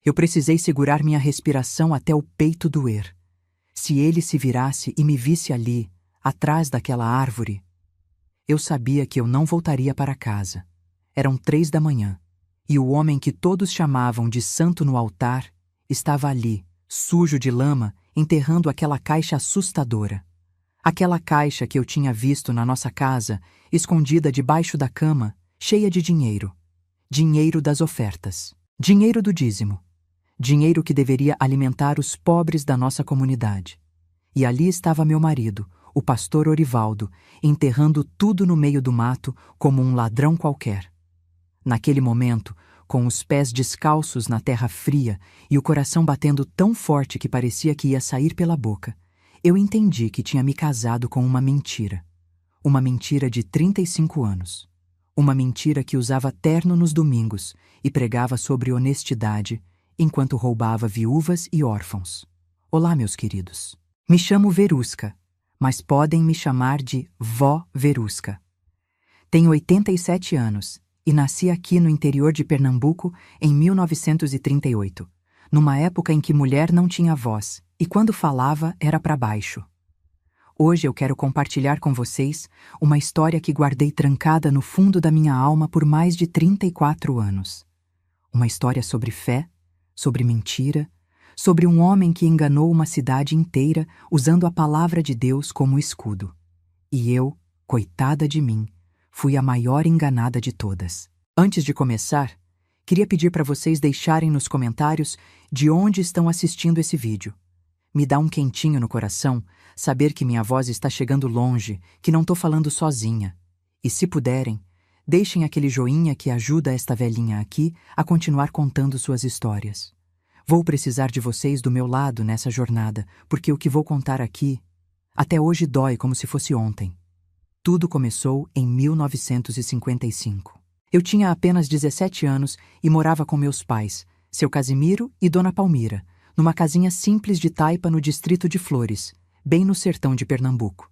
Eu precisei segurar minha respiração até o peito doer. Se ele se virasse e me visse ali, atrás daquela árvore, eu sabia que eu não voltaria para casa. Eram 3 da manhã, e o homem que todos chamavam de santo no altar estava ali, sujo de lama, enterrando aquela caixa assustadora. Aquela caixa que eu tinha visto na nossa casa, escondida debaixo da cama, cheia de dinheiro. Dinheiro das ofertas. Dinheiro do dízimo. Dinheiro que deveria alimentar os pobres da nossa comunidade. E ali estava meu marido, o pastor Orivaldo, enterrando tudo no meio do mato como um ladrão qualquer. Naquele momento, com os pés descalços na terra fria e o coração batendo tão forte que parecia que ia sair pela boca, eu entendi que tinha me casado com uma mentira. Uma mentira de 35 anos. Uma mentira que usava terno nos domingos e pregava sobre honestidade, enquanto roubava viúvas e órfãos. Olá, meus queridos. Me chamo Verusca, mas podem me chamar de Vó Verusca. Tenho 87 anos e nasci aqui no interior de Pernambuco em 1938, numa época em que mulher não tinha voz e quando falava era para baixo. Hoje eu quero compartilhar com vocês uma história que guardei trancada no fundo da minha alma por mais de 34 anos. Uma história sobre fé, sobre mentira, sobre um homem que enganou uma cidade inteira usando a palavra de Deus como escudo. E eu, coitada de mim, fui a maior enganada de todas. Antes de começar, queria pedir para vocês deixarem nos comentários de onde estão assistindo esse vídeo. Me dá um quentinho no coração saber que minha voz está chegando longe, que não estou falando sozinha. E se puderem, deixem aquele joinha que ajuda esta velhinha aqui a continuar contando suas histórias. Vou precisar de vocês do meu lado nessa jornada, porque o que vou contar aqui, até hoje dói como se fosse ontem. Tudo começou em 1955. Eu tinha apenas 17 anos e morava com meus pais, seu Casimiro e Dona Palmira, numa casinha simples de taipa no distrito de Flores, bem no sertão de Pernambuco.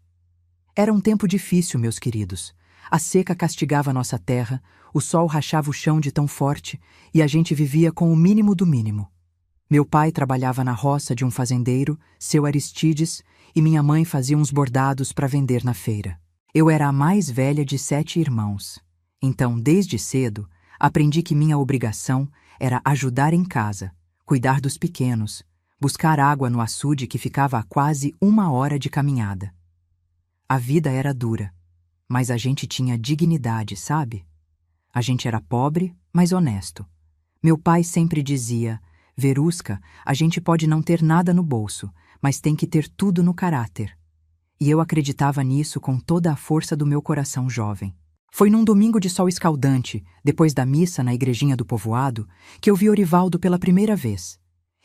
Era um tempo difícil, meus queridos. A seca castigava nossa terra, o sol rachava o chão de tão forte e a gente vivia com o mínimo do mínimo. Meu pai trabalhava na roça de um fazendeiro, seu Aristides, e minha mãe fazia uns bordados para vender na feira. Eu era a mais velha de 7 irmãos. Então, desde cedo, aprendi que minha obrigação era ajudar em casa, cuidar dos pequenos, buscar água no açude que ficava a quase 1 hora de caminhada. A vida era dura, mas a gente tinha dignidade, sabe? A gente era pobre, mas honesto. Meu pai sempre dizia: Verusca, a gente pode não ter nada no bolso, mas tem que ter tudo no caráter. E eu acreditava nisso com toda a força do meu coração jovem. Foi num domingo de sol escaldante, depois da missa na igrejinha do povoado, que eu vi Orivaldo pela primeira vez.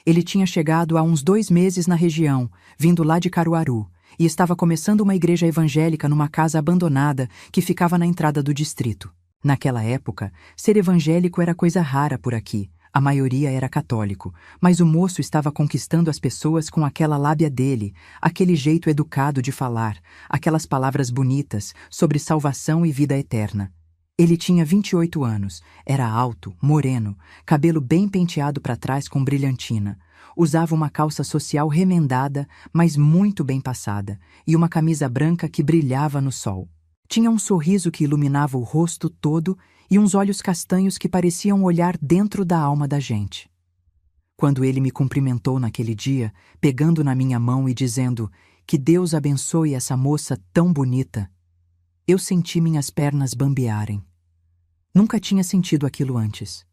Ele tinha chegado há uns 2 meses na região, vindo lá de Caruaru, e estava começando uma igreja evangélica numa casa abandonada que ficava na entrada do distrito. Naquela época, ser evangélico era coisa rara por aqui. A maioria era católico, mas o moço estava conquistando as pessoas com aquela lábia dele, aquele jeito educado de falar, aquelas palavras bonitas sobre salvação e vida eterna. Ele tinha 28 anos, era alto, moreno, cabelo bem penteado para trás com brilhantina. Usava uma calça social remendada, mas muito bem passada, e uma camisa branca que brilhava no sol. Tinha um sorriso que iluminava o rosto todo e uns olhos castanhos que pareciam olhar dentro da alma da gente. Quando ele me cumprimentou naquele dia, pegando na minha mão e dizendo: "Que Deus abençoe essa moça tão bonita", eu senti minhas pernas bambearem. Nunca tinha sentido aquilo antes.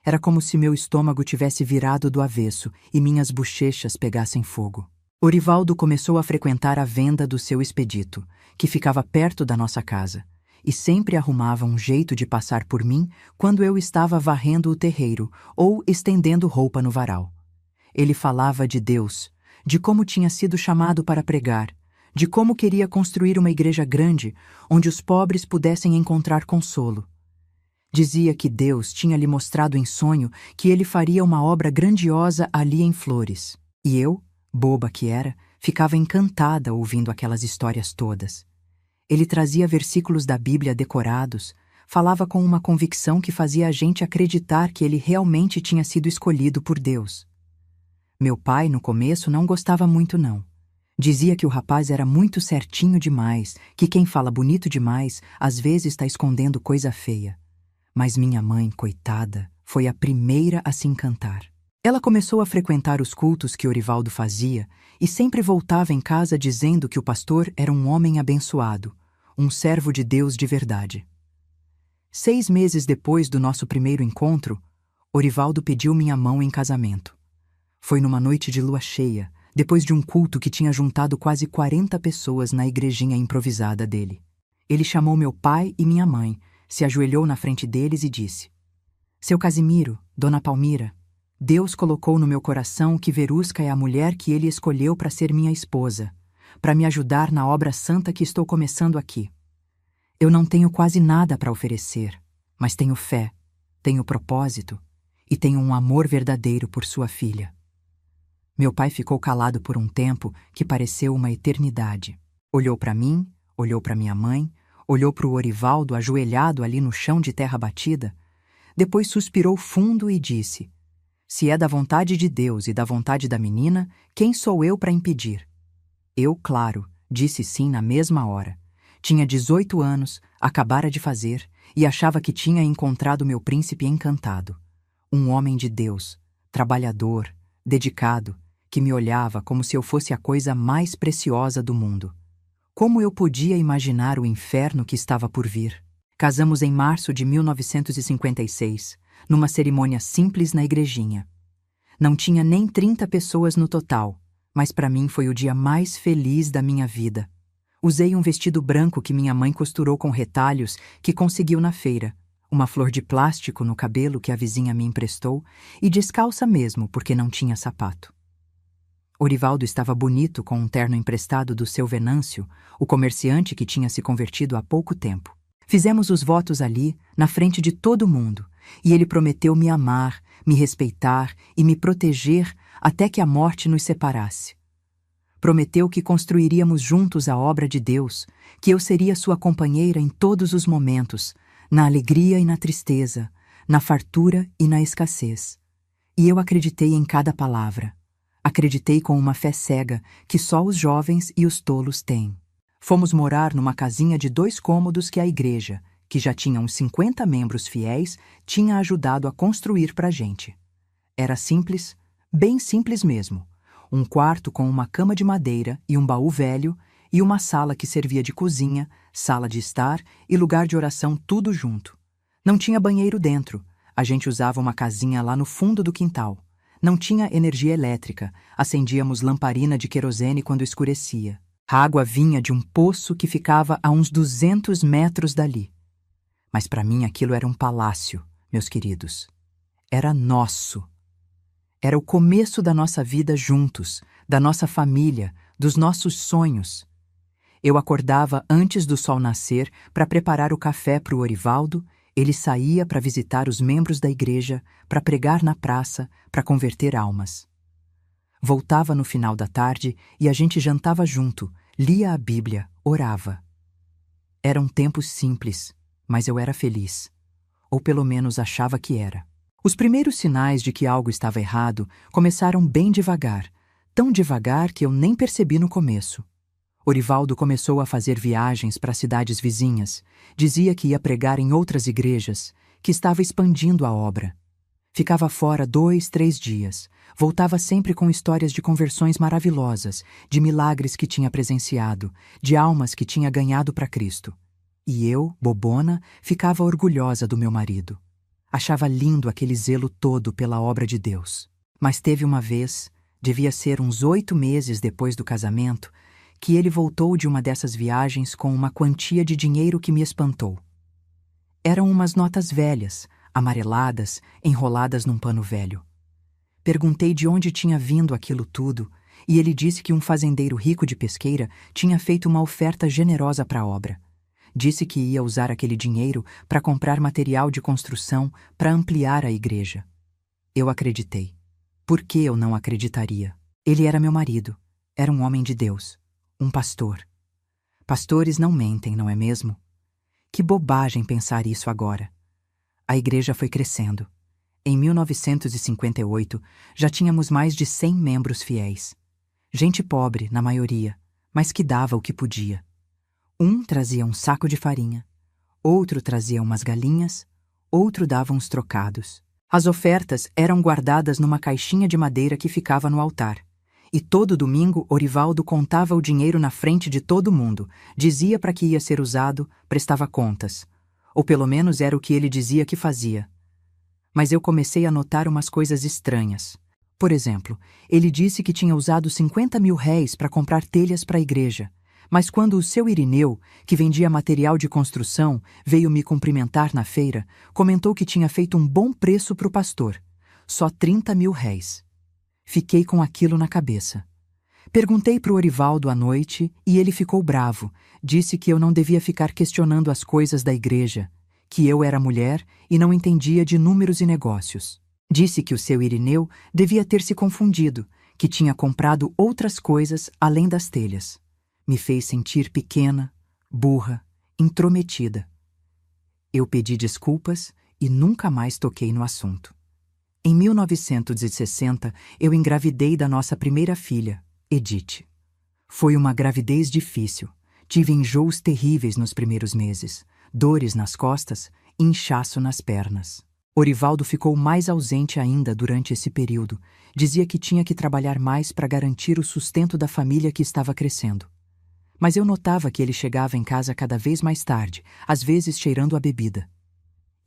Era como se meu estômago tivesse virado do avesso e minhas bochechas pegassem fogo. Orivaldo começou a frequentar a venda do seu expedito, que ficava perto da nossa casa, e sempre arrumava um jeito de passar por mim quando eu estava varrendo o terreiro ou estendendo roupa no varal. Ele falava de Deus, de como tinha sido chamado para pregar, de como queria construir uma igreja grande onde os pobres pudessem encontrar consolo. Dizia que Deus tinha lhe mostrado em sonho que ele faria uma obra grandiosa ali em Flores. E eu, boba que era, ficava encantada ouvindo aquelas histórias todas. Ele trazia versículos da Bíblia decorados, Falava com uma convicção que fazia a gente acreditar que ele realmente tinha sido escolhido por Deus. Meu pai, no começo, não gostava muito, não. Dizia que o rapaz era muito certinho demais, que quem fala bonito demais, às vezes está escondendo coisa feia. Mas minha mãe, coitada, foi a primeira a se encantar. Ela começou a frequentar os cultos que Orivaldo fazia e sempre voltava em casa dizendo que o pastor era um homem abençoado, um servo de Deus de verdade. 6 meses depois do nosso primeiro encontro, Orivaldo pediu minha mão em casamento. Foi numa noite de lua cheia, depois de um culto que tinha juntado quase 40 pessoas na igrejinha improvisada dele. Ele chamou meu pai e minha mãe, se ajoelhou na frente deles e disse: Seu Casimiro, Dona Palmira, Deus colocou no meu coração que Verusca é a mulher que ele escolheu para ser minha esposa, para me ajudar na obra santa que estou começando aqui. Eu não tenho quase nada para oferecer, mas tenho fé, tenho propósito e tenho um amor verdadeiro por sua filha. Meu pai ficou calado por um tempo que pareceu uma eternidade. Olhou para mim, olhou para minha mãe, olhou para o Orivaldo ajoelhado ali no chão de terra batida, depois suspirou fundo e disse: Se é da vontade de Deus e da vontade da menina, quem sou eu para impedir? Eu, claro, disse sim na mesma hora. Tinha 18 anos, acabara de fazer, e achava que tinha encontrado meu príncipe encantado. Um homem de Deus, trabalhador, dedicado, que me olhava como se eu fosse a coisa mais preciosa do mundo. Como eu podia imaginar o inferno que estava por vir? Casamos em março de 1956, numa cerimônia simples na igrejinha. Não tinha nem 30 pessoas no total, mas para mim foi o dia mais feliz da minha vida. Usei um vestido branco que minha mãe costurou com retalhos que conseguiu na feira, uma flor de plástico no cabelo que a vizinha me emprestou e descalça mesmo porque não tinha sapato. Orivaldo estava bonito com um terno emprestado do seu Venâncio, o comerciante que tinha se convertido há pouco tempo. Fizemos os votos ali, na frente de todo mundo, e ele prometeu me amar, me respeitar e me proteger até que a morte nos separasse. Prometeu que construiríamos juntos a obra de Deus, que eu seria sua companheira em todos os momentos, na alegria e na tristeza, na fartura e na escassez. E eu acreditei em cada palavra. Acreditei com uma fé cega que só os jovens e os tolos têm. Fomos morar numa casinha de 2 cômodos que a igreja, que já tinha uns 50 membros fiéis, tinha ajudado a construir pra gente. Era simples, bem simples mesmo. Um quarto com uma cama de madeira e um baú velho, e uma sala que servia de cozinha, sala de estar e lugar de oração tudo junto. Não tinha banheiro dentro, a gente usava uma casinha lá no fundo do quintal. Não tinha energia elétrica, acendíamos lamparina de querosene quando escurecia. A água vinha de um poço que ficava a uns 200 metros dali. Mas para mim aquilo era um palácio, meus queridos. Era nosso. Era o começo da nossa vida juntos, da nossa família, dos nossos sonhos. Eu acordava antes do sol nascer para preparar o café para o Orivaldo, ele saía para visitar os membros da igreja, para pregar na praça, para converter almas. Voltava no final da tarde e a gente jantava junto, lia a Bíblia, orava. Eram tempos simples, mas eu era feliz. Ou pelo menos achava que era. Os primeiros sinais de que algo estava errado começaram bem devagar, tão devagar que eu nem percebi no começo. Orivaldo começou a fazer viagens para cidades vizinhas, dizia que ia pregar em outras igrejas, que estava expandindo a obra. Ficava fora 2, 3 dias, voltava sempre com histórias de conversões maravilhosas, de milagres que tinha presenciado, de almas que tinha ganhado para Cristo. E eu, bobona, ficava orgulhosa do meu marido. Achava lindo aquele zelo todo pela obra de Deus. Mas teve uma vez, devia ser uns 8 meses depois do casamento, que ele voltou de uma dessas viagens com uma quantia de dinheiro que me espantou. Eram umas notas velhas, amareladas, enroladas num pano velho. Perguntei de onde tinha vindo aquilo tudo, e ele disse que um fazendeiro rico de Pesqueira tinha feito uma oferta generosa para a obra. Disse que ia usar aquele dinheiro para comprar material de construção para ampliar a igreja. Eu acreditei. Por que eu não acreditaria? Ele era meu marido. Era um homem de Deus. Um pastor. Pastores não mentem, não é mesmo? Que bobagem pensar isso agora. A igreja foi crescendo. Em 1958, já tínhamos mais de 100 membros fiéis. Gente pobre, na maioria, mas que dava o que podia. Um trazia um saco de farinha, outro trazia umas galinhas, outro dava uns trocados. As ofertas eram guardadas numa caixinha de madeira que ficava no altar. E todo domingo, Orivaldo contava o dinheiro na frente de todo mundo, dizia para que ia ser usado, prestava contas. Ou pelo menos era o que ele dizia que fazia. Mas eu comecei a notar umas coisas estranhas. Por exemplo, ele disse que tinha usado 50 mil réis para comprar telhas para a igreja. Mas quando o seu Irineu, que vendia material de construção, veio me cumprimentar na feira, comentou que tinha feito um bom preço para o pastor. Só 30 mil réis. Fiquei com aquilo na cabeça. Perguntei para o Orivaldo à noite e ele ficou bravo. Disse que eu não devia ficar questionando as coisas da igreja, que eu era mulher e não entendia de números e negócios. Disse que o seu Irineu devia ter se confundido, que tinha comprado outras coisas além das telhas. Me fez sentir pequena, burra, intrometida. Eu pedi desculpas e nunca mais toquei no assunto. Em 1960, eu engravidei da nossa primeira filha, Edith. Foi uma gravidez difícil. Tive enjoos terríveis nos primeiros meses, dores nas costas e inchaço nas pernas. Orivaldo ficou mais ausente ainda durante esse período. Dizia que tinha que trabalhar mais para garantir o sustento da família que estava crescendo. Mas eu notava que ele chegava em casa cada vez mais tarde, às vezes cheirando a bebida.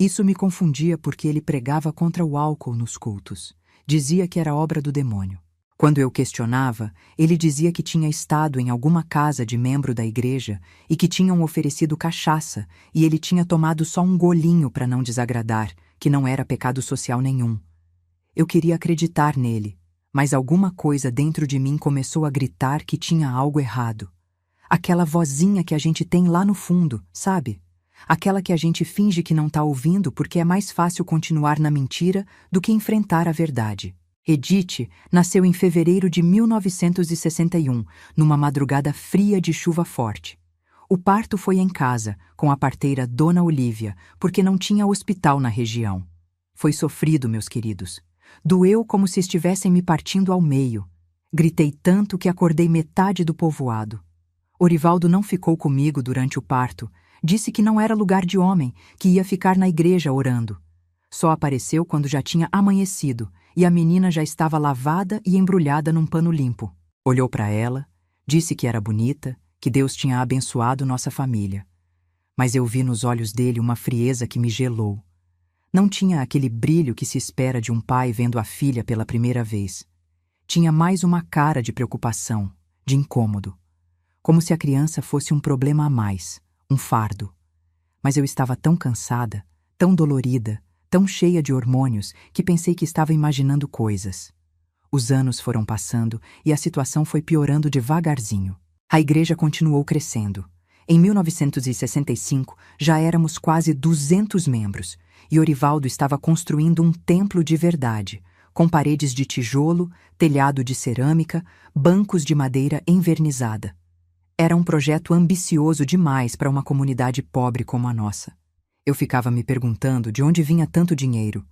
Isso me confundia porque ele pregava contra o álcool nos cultos. Dizia que era obra do demônio. Quando eu questionava, ele dizia que tinha estado em alguma casa de membro da igreja e que tinham oferecido cachaça e ele tinha tomado só um golinho para não desagradar, que não era pecado social nenhum. Eu queria acreditar nele, mas alguma coisa dentro de mim começou a gritar que tinha algo errado. Aquela vozinha que a gente tem lá no fundo, sabe? Aquela que a gente finge que não está ouvindo porque é mais fácil continuar na mentira do que enfrentar a verdade. Edith nasceu em fevereiro de 1961, numa madrugada fria de chuva forte. O parto foi em casa, com a parteira Dona Olívia, porque não tinha hospital na região. Foi sofrido, meus queridos. Doeu como se estivessem me partindo ao meio. Gritei tanto que acordei metade do povoado. Orivaldo não ficou comigo durante o parto. Disse que não era lugar de homem, que ia ficar na igreja orando. Só apareceu quando já tinha amanhecido e a menina já estava lavada e embrulhada num pano limpo. Olhou para ela, disse que era bonita, que Deus tinha abençoado nossa família. Mas eu vi nos olhos dele uma frieza que me gelou. Não tinha aquele brilho que se espera de um pai vendo a filha pela primeira vez. Tinha mais uma cara de preocupação, de incômodo. Como se a criança fosse um problema a mais. Um fardo. Mas eu estava tão cansada, tão dolorida, tão cheia de hormônios, que pensei que estava imaginando coisas. Os anos foram passando e a situação foi piorando devagarzinho. A igreja continuou crescendo. Em 1965, já éramos quase 200 membros, e Orivaldo estava construindo um templo de verdade, com paredes de tijolo, telhado de cerâmica, bancos de madeira envernizada. Era um projeto ambicioso demais para uma comunidade pobre como a nossa. Eu ficava me perguntando de onde vinha tanto dinheiro.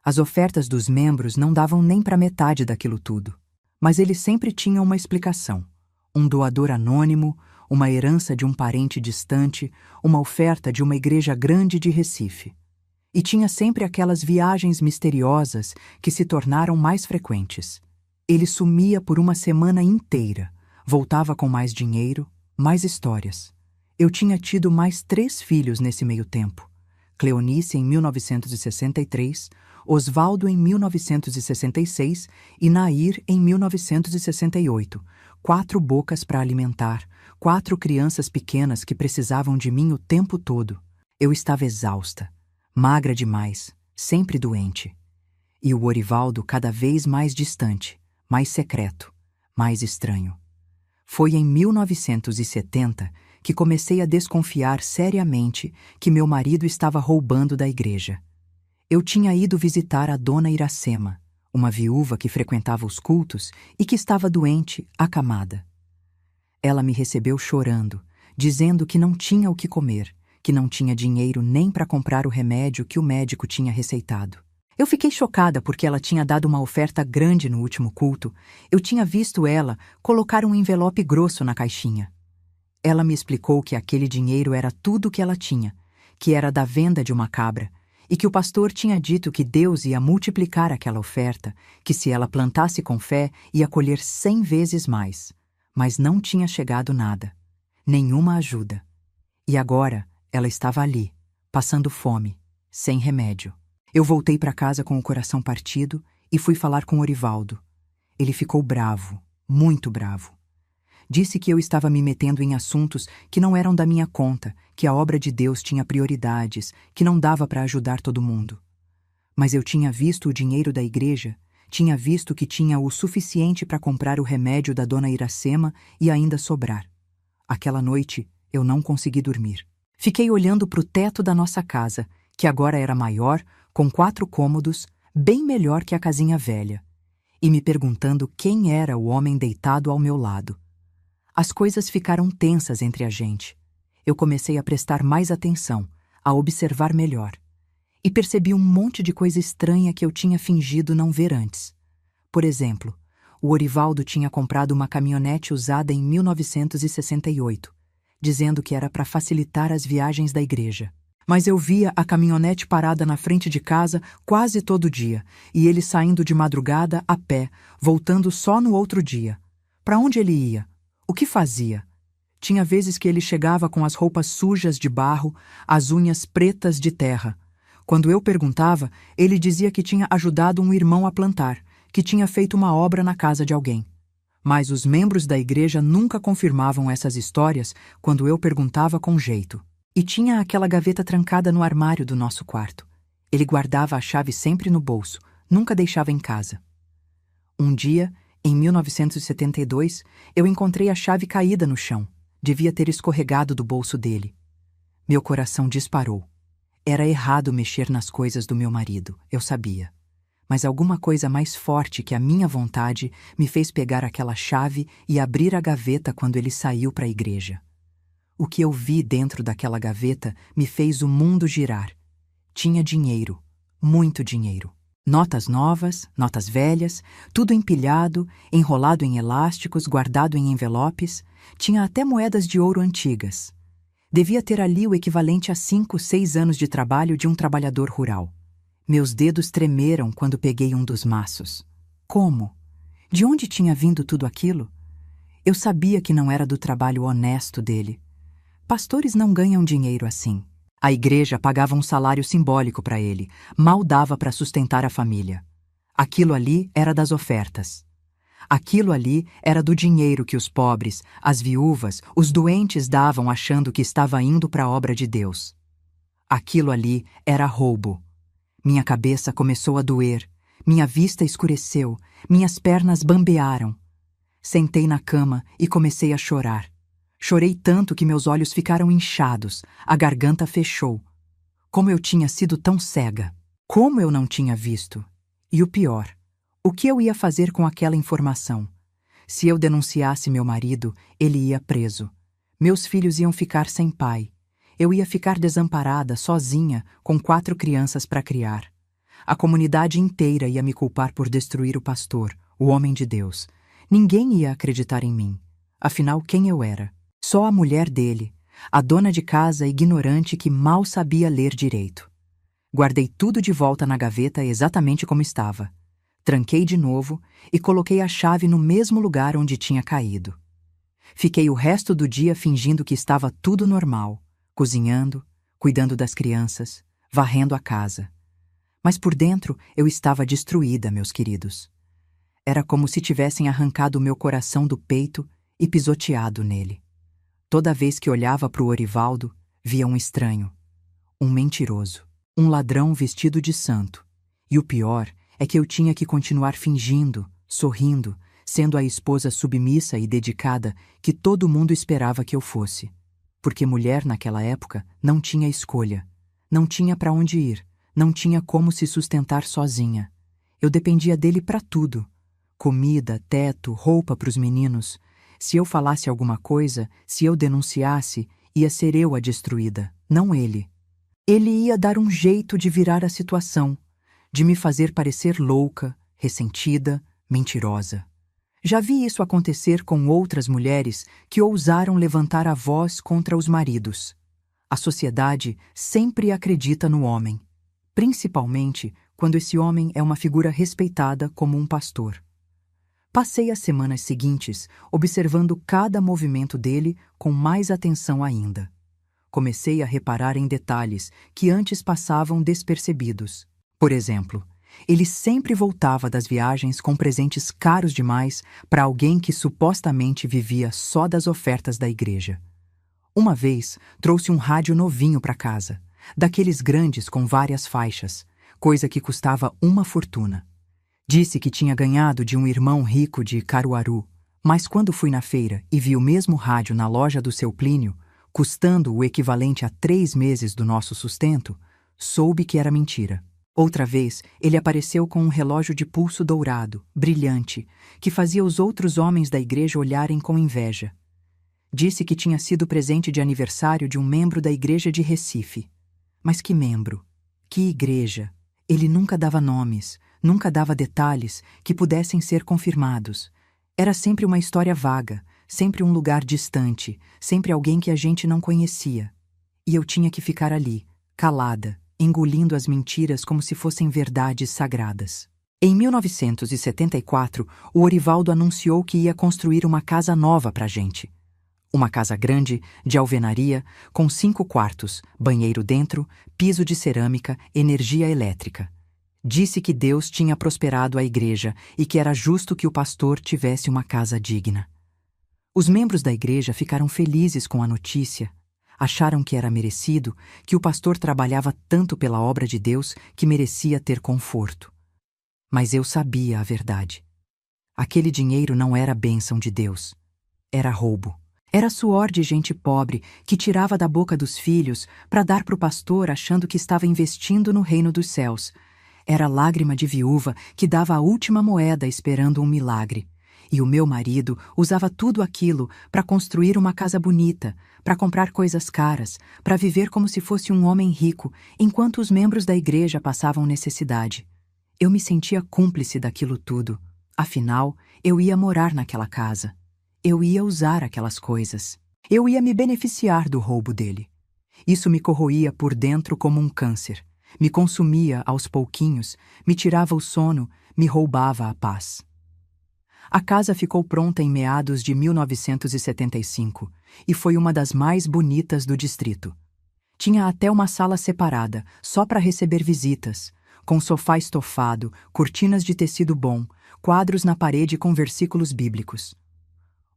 As ofertas dos membros não davam nem para metade daquilo tudo. Mas eles sempre tinham uma explicação. Um doador anônimo, uma herança de um parente distante, uma oferta de uma igreja grande de Recife. E tinha sempre aquelas viagens misteriosas que se tornaram mais frequentes. Ele sumia por uma semana inteira. Voltava com mais dinheiro, mais histórias. Eu tinha tido mais 3 filhos nesse meio tempo. Cleonice em 1963, Osvaldo em 1966 e Nair em 1968. 4 bocas para alimentar, 4 crianças pequenas que precisavam de mim o tempo todo. Eu estava exausta, magra demais, sempre doente. E o Orivaldo cada vez mais distante, mais secreto, mais estranho. Foi em 1970 que comecei a desconfiar seriamente que meu marido estava roubando da igreja. Eu tinha ido visitar a dona Iracema, uma viúva que frequentava os cultos e que estava doente, acamada. Ela me recebeu chorando, dizendo que não tinha o que comer, que não tinha dinheiro nem para comprar o remédio que o médico tinha receitado. Eu fiquei chocada porque ela tinha dado uma oferta grande no último culto. Eu tinha visto ela colocar um envelope grosso na caixinha. Ela me explicou que aquele dinheiro era tudo o que ela tinha, que era da venda de uma cabra, e que o pastor tinha dito que Deus ia multiplicar aquela oferta, que se ela plantasse com fé, ia colher 100 vezes mais. Mas não tinha chegado nada, nenhuma ajuda. E agora ela estava ali, passando fome, sem remédio. Eu voltei para casa com o coração partido e fui falar com Orivaldo. Ele ficou bravo, muito bravo. Disse que eu estava me metendo em assuntos que não eram da minha conta, que a obra de Deus tinha prioridades, que não dava para ajudar todo mundo. Mas eu tinha visto o dinheiro da igreja, tinha visto que tinha o suficiente para comprar o remédio da dona Iracema e ainda sobrar. Aquela noite eu não consegui dormir. Fiquei olhando para o teto da nossa casa, que agora era maior, com 4 cômodos, bem melhor que a casinha velha, e me perguntando quem era o homem deitado ao meu lado. As coisas ficaram tensas entre a gente. Eu comecei a prestar mais atenção, a observar melhor, e percebi um monte de coisa estranha que eu tinha fingido não ver antes. Por exemplo, o Orivaldo tinha comprado uma caminhonete usada em 1968, dizendo que era para facilitar as viagens da igreja. Mas eu via a caminhonete parada na frente de casa quase todo dia, e ele saindo de madrugada a pé, voltando só no outro dia. Para onde ele ia? O que fazia? Tinha vezes que ele chegava com as roupas sujas de barro, as unhas pretas de terra. Quando eu perguntava, ele dizia que tinha ajudado um irmão a plantar, que tinha feito uma obra na casa de alguém. Mas os membros da igreja nunca confirmavam essas histórias quando eu perguntava com jeito. E tinha aquela gaveta trancada no armário do nosso quarto. Ele guardava a chave sempre no bolso, nunca deixava em casa. Um dia, em 1972, eu encontrei a chave caída no chão. Devia ter escorregado do bolso dele. Meu coração disparou. Era errado mexer nas coisas do meu marido, eu sabia. Mas alguma coisa mais forte que a minha vontade me fez pegar aquela chave e abrir a gaveta quando ele saiu para a igreja. O que eu vi dentro daquela gaveta me fez o mundo girar. Tinha dinheiro, muito dinheiro. Notas novas, notas velhas, tudo empilhado, enrolado em elásticos, guardado em envelopes. Tinha até moedas de ouro antigas. Devia ter ali o equivalente a 5, 6 anos de trabalho de um trabalhador rural. Meus dedos tremeram quando peguei um dos maços. Como? De onde tinha vindo tudo aquilo? Eu sabia que não era do trabalho honesto dele. Pastores não ganham dinheiro assim. A igreja pagava um salário simbólico para ele, mal dava para sustentar a família. Aquilo ali era das ofertas. Aquilo ali era do dinheiro que os pobres, as viúvas, os doentes davam achando que estava indo para a obra de Deus. Aquilo ali era roubo. Minha cabeça começou a doer, minha vista escureceu, minhas pernas bambearam. Sentei na cama e comecei a chorar. Chorei tanto que meus olhos ficaram inchados, a garganta fechou. Como eu tinha sido tão cega! Como eu não tinha visto! E o pior, o que eu ia fazer com aquela informação? Se eu denunciasse meu marido, ele ia preso. Meus filhos iam ficar sem pai. Eu ia ficar desamparada, sozinha, com 4 crianças para criar. A comunidade inteira ia me culpar por destruir o pastor, o homem de Deus. Ninguém ia acreditar em mim. Afinal, quem eu era? Só a mulher dele, a dona de casa ignorante que mal sabia ler direito. Guardei tudo de volta na gaveta exatamente como estava. Tranquei de novo e coloquei a chave no mesmo lugar onde tinha caído. Fiquei o resto do dia fingindo que estava tudo normal, cozinhando, cuidando das crianças, varrendo a casa. Mas por dentro eu estava destruída, meus queridos. Era como se tivessem arrancado o meu coração do peito e pisoteado nele. Toda vez que olhava para o Orivaldo, via um estranho, um mentiroso, um ladrão vestido de santo. E o pior é que eu tinha que continuar fingindo, sorrindo, sendo a esposa submissa e dedicada que todo mundo esperava que eu fosse. Porque mulher naquela época não tinha escolha, não tinha para onde ir, não tinha como se sustentar sozinha. Eu dependia dele para tudo. Comida, teto, roupa para os meninos. Se eu falasse alguma coisa, se eu denunciasse, Ia ser eu a destruída, não ele. Ele ia dar um jeito de virar a situação, de me fazer parecer louca, ressentida, mentirosa. Já vi isso acontecer com outras mulheres que ousaram levantar a voz contra os maridos. A sociedade sempre acredita no homem, principalmente quando esse homem é uma figura respeitada como um pastor. Passei as semanas seguintes observando cada movimento dele com mais atenção ainda. Comecei a reparar em detalhes que antes passavam despercebidos. Por exemplo, ele sempre voltava das viagens com presentes caros demais para alguém que supostamente vivia só das ofertas da igreja. Uma vez, trouxe um rádio novinho para casa, daqueles grandes com várias faixas, coisa que custava uma fortuna. Disse que tinha ganhado de um irmão rico de Caruaru, mas quando fui na feira e vi o mesmo rádio na loja do seu Plínio, custando o equivalente a 3 meses do nosso sustento, soube que era mentira. Outra vez, ele apareceu com um relógio de pulso dourado, brilhante, que fazia os outros homens da igreja olharem com inveja. Disse que tinha sido presente de aniversário de um membro da igreja de Recife. Mas que membro? Que igreja? Ele nunca dava nomes, nunca dava detalhes que pudessem ser confirmados. Era sempre uma história vaga, sempre um lugar distante, sempre alguém que a gente não conhecia. E eu tinha que ficar ali, calada, engolindo as mentiras como se fossem verdades sagradas. Em 1974, o Orivaldo anunciou que ia construir uma casa nova pra gente. Uma casa grande, de alvenaria, com 5 quartos, banheiro dentro, piso de cerâmica, energia elétrica. Disse que Deus tinha prosperado a igreja e que era justo que o pastor tivesse uma casa digna. Os membros da igreja ficaram felizes com a notícia. Acharam que era merecido, que o pastor trabalhava tanto pela obra de Deus que merecia ter conforto. Mas eu sabia a verdade. Aquele dinheiro não era bênção de Deus. Era roubo. Era suor de gente pobre que tirava da boca dos filhos para dar para o pastor achando que estava investindo no reino dos céus. Era lágrima de viúva que dava a última moeda esperando um milagre. E o meu marido usava tudo aquilo para construir uma casa bonita, para comprar coisas caras, para viver como se fosse um homem rico, enquanto os membros da igreja passavam necessidade. Eu me sentia cúmplice daquilo tudo. Afinal, eu ia morar naquela casa. Eu ia usar aquelas coisas. Eu ia me beneficiar do roubo dele. Isso me corroía por dentro como um câncer. Me consumia aos pouquinhos, me tirava o sono, me roubava a paz. A casa ficou pronta em meados de 1975 e foi uma das mais bonitas do distrito. Tinha até uma sala separada, só para receber visitas, com sofá estofado, cortinas de tecido bom, quadros na parede com versículos bíblicos.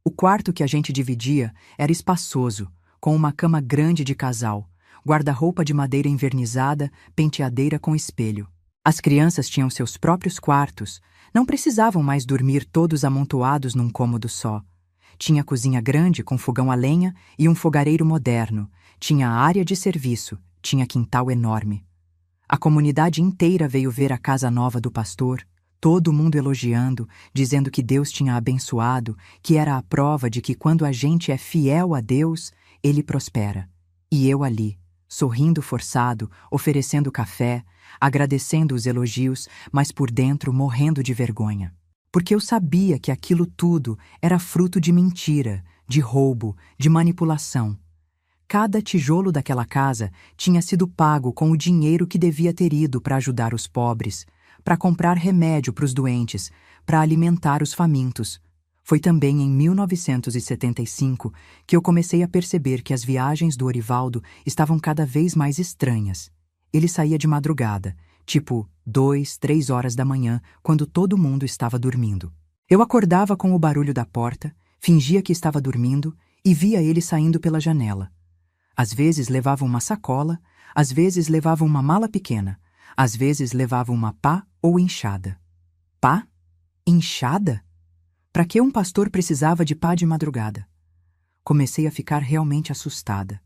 O quarto que a gente dividia era espaçoso, com uma cama grande de casal, guarda-roupa de madeira envernizada, penteadeira com espelho. As crianças tinham seus próprios quartos, não precisavam mais dormir todos amontoados num cômodo só. Tinha cozinha grande com fogão a lenha e um fogareiro moderno, tinha área de serviço, tinha quintal enorme. A comunidade inteira veio ver a casa nova do pastor, todo mundo elogiando, dizendo que Deus tinha abençoado, que era a prova de que quando a gente é fiel a Deus, Ele prospera. E eu ali, sorrindo forçado, oferecendo café, agradecendo os elogios, mas por dentro morrendo de vergonha. Porque eu sabia que aquilo tudo era fruto de mentira, de roubo, de manipulação. Cada tijolo daquela casa tinha sido pago com o dinheiro que devia ter ido para ajudar os pobres, para comprar remédio para os doentes, para alimentar os famintos. Foi também em 1975 que eu comecei a perceber que as viagens do Orivaldo estavam cada vez mais estranhas. Ele saía de madrugada, tipo 2, 3 horas da manhã, quando todo mundo estava dormindo. Eu acordava com o barulho da porta, fingia que estava dormindo e via ele saindo pela janela. Às vezes levava uma sacola, às vezes levava uma mala pequena, às vezes levava uma pá ou enxada. Pá? Enxada? Para que um pastor precisava de pá de madrugada? Comecei a ficar realmente assustada.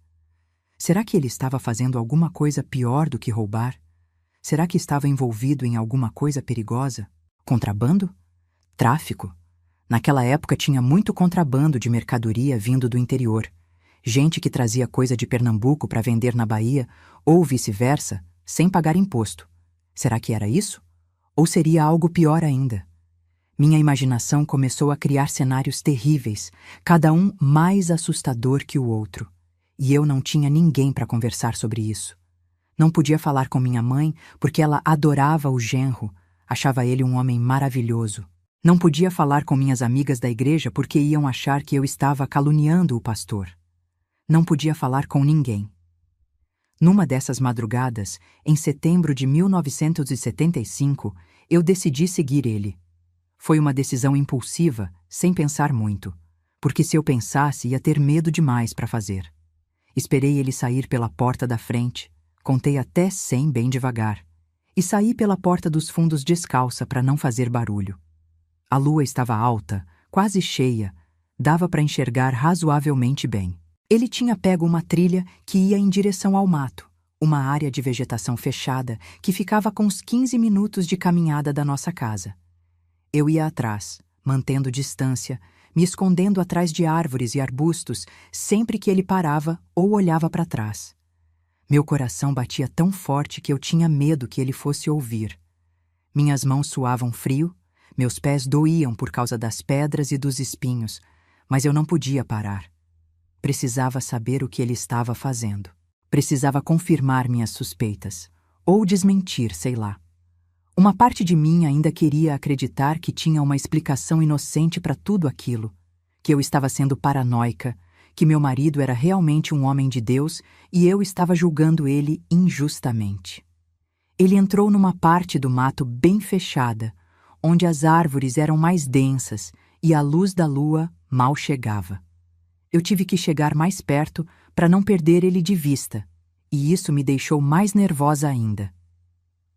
Será que ele estava fazendo alguma coisa pior do que roubar? Será que estava envolvido em alguma coisa perigosa? Contrabando? Tráfico? Naquela época tinha muito contrabando de mercadoria vindo do interior. Gente que trazia coisa de Pernambuco para vender na Bahia, ou vice-versa, sem pagar imposto. Será que era isso? Ou seria algo pior ainda? Minha imaginação começou a criar cenários terríveis, cada um mais assustador que o outro. E eu não tinha ninguém para conversar sobre isso. Não podia falar com minha mãe porque ela adorava o genro, achava ele um homem maravilhoso. Não podia falar com minhas amigas da igreja porque iam achar que eu estava caluniando o pastor. Não podia falar com ninguém. Numa dessas madrugadas, em setembro de 1975, eu decidi seguir ele. Foi uma decisão impulsiva, sem pensar muito, porque se eu pensasse ia ter medo demais para fazer. Esperei ele sair pela porta da frente, contei até 100 bem devagar, e saí pela porta dos fundos descalça para não fazer barulho. A lua estava alta, quase cheia, dava para enxergar razoavelmente bem. Ele tinha pego uma trilha que ia em direção ao mato, uma área de vegetação fechada que ficava com uns 15 minutos de caminhada da nossa casa. Eu ia atrás, mantendo distância, me escondendo atrás de árvores e arbustos sempre que ele parava ou olhava para trás. Meu coração batia tão forte que eu tinha medo que ele fosse ouvir. Minhas mãos suavam frio, meus pés doíam por causa das pedras e dos espinhos, mas eu não podia parar. Precisava saber o que ele estava fazendo. Precisava confirmar minhas suspeitas. Ou desmentir, sei lá. Uma parte de mim ainda queria acreditar que tinha uma explicação inocente para tudo aquilo, que eu estava sendo paranoica, que meu marido era realmente um homem de Deus e eu estava julgando ele injustamente. Ele entrou numa parte do mato bem fechada, onde as árvores eram mais densas e a luz da lua mal chegava. Eu tive que chegar mais perto para não perder ele de vista, e isso me deixou mais nervosa ainda.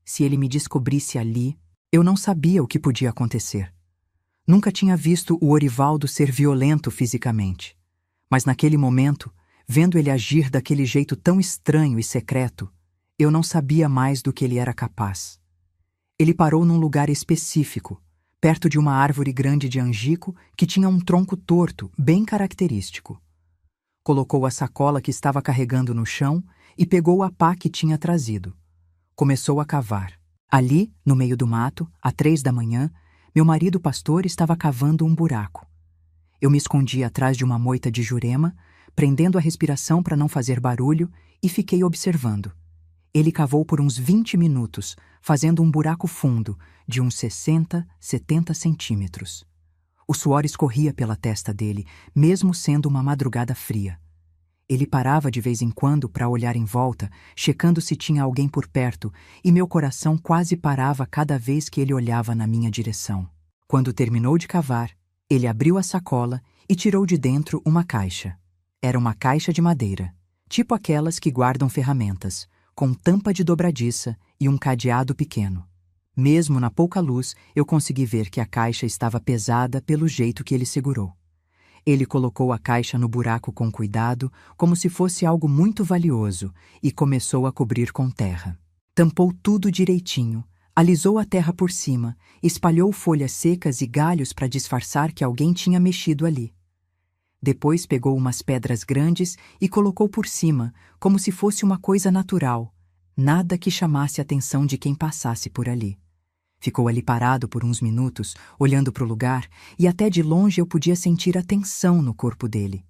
Se ele me descobrisse ali, eu não sabia o que podia acontecer. Nunca tinha visto o Orivaldo ser violento fisicamente, mas naquele momento, vendo ele agir daquele jeito tão estranho e secreto, eu não sabia mais do que ele era capaz. Ele parou num lugar específico, perto de uma árvore grande de angico que tinha um tronco torto, bem característico. Colocou a sacola que estava carregando no chão e pegou a pá que tinha trazido. Começou a cavar. Ali, no meio do mato, às 3 da manhã, meu marido pastor estava cavando um buraco. Eu me escondi atrás de uma moita de jurema, prendendo a respiração para não fazer barulho, e fiquei observando. Ele cavou por uns 20 minutos, fazendo um buraco fundo, de uns 60, 70 centímetros. O suor escorria pela testa dele, mesmo sendo uma madrugada fria. Ele parava de vez em quando para olhar em volta, checando se tinha alguém por perto, e meu coração quase parava cada vez que ele olhava na minha direção. Quando terminou de cavar, ele abriu a sacola e tirou de dentro uma caixa. Era uma caixa de madeira, tipo aquelas que guardam ferramentas, com tampa de dobradiça e um cadeado pequeno. Mesmo na pouca luz, eu consegui ver que a caixa estava pesada pelo jeito que ele segurou. Ele colocou a caixa no buraco com cuidado, como se fosse algo muito valioso, e começou a cobrir com terra. Tampou tudo direitinho, alisou a terra por cima, espalhou folhas secas e galhos para disfarçar que alguém tinha mexido ali. Depois pegou umas pedras grandes e colocou por cima, como se fosse uma coisa natural, nada que chamasse a atenção de quem passasse por ali. Ficou ali parado por uns minutos, olhando para o lugar, e até de longe eu podia sentir a tensão no corpo dele.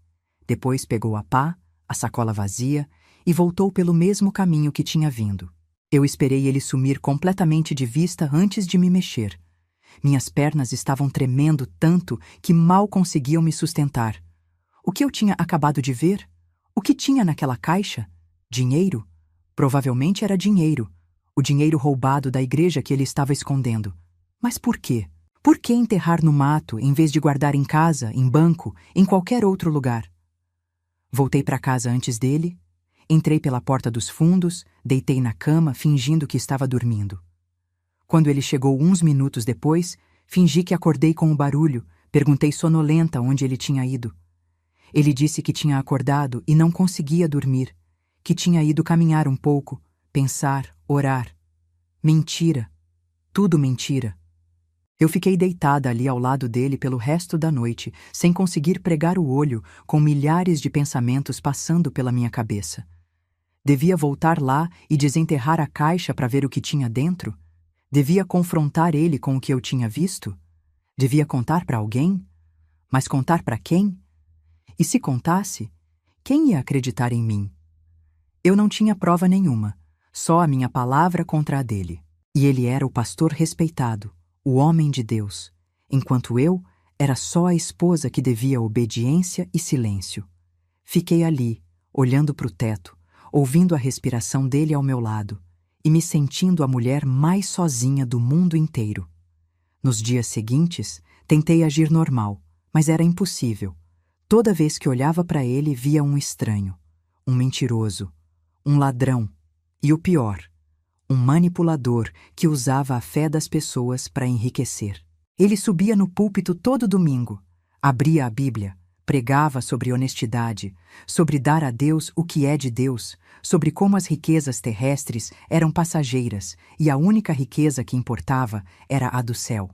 Depois pegou a pá, a sacola vazia, e voltou pelo mesmo caminho que tinha vindo. Eu esperei ele sumir completamente de vista antes de me mexer. Minhas pernas estavam tremendo tanto que mal conseguiam me sustentar. O que eu tinha acabado de ver? O que tinha naquela caixa? Dinheiro? Provavelmente era dinheiro. O dinheiro roubado da igreja que ele estava escondendo. Mas por quê? Por que enterrar no mato em vez de guardar em casa, em banco, em qualquer outro lugar? Voltei para casa antes dele, entrei pela porta dos fundos, deitei na cama fingindo que estava dormindo. Quando ele chegou uns minutos depois, fingi que acordei com o barulho, perguntei sonolenta onde ele tinha ido. Ele disse que tinha acordado e não conseguia dormir, que tinha ido caminhar um pouco, pensar, orar. Mentira. Tudo mentira. Eu fiquei deitada ali ao lado dele pelo resto da noite, sem conseguir pregar o olho, com milhares de pensamentos passando pela minha cabeça. Devia voltar lá e desenterrar a caixa para ver o que tinha dentro? Devia confrontar ele com o que eu tinha visto? Devia contar para alguém? Mas contar para quem? E se contasse, quem ia acreditar em mim? Eu não tinha prova nenhuma, só a minha palavra contra a dele. E ele era o pastor respeitado, o homem de Deus, enquanto eu era só a esposa que devia obediência e silêncio. Fiquei ali, olhando para o teto, ouvindo a respiração dele ao meu lado e me sentindo a mulher mais sozinha do mundo inteiro. Nos dias seguintes, tentei agir normal, mas era impossível. Toda vez que olhava para ele, via um estranho, um mentiroso, um ladrão e, o pior, um manipulador que usava a fé das pessoas para enriquecer. Ele subia no púlpito todo domingo, abria a Bíblia, pregava sobre honestidade, sobre dar a Deus o que é de Deus, sobre como as riquezas terrestres eram passageiras e a única riqueza que importava era a do céu.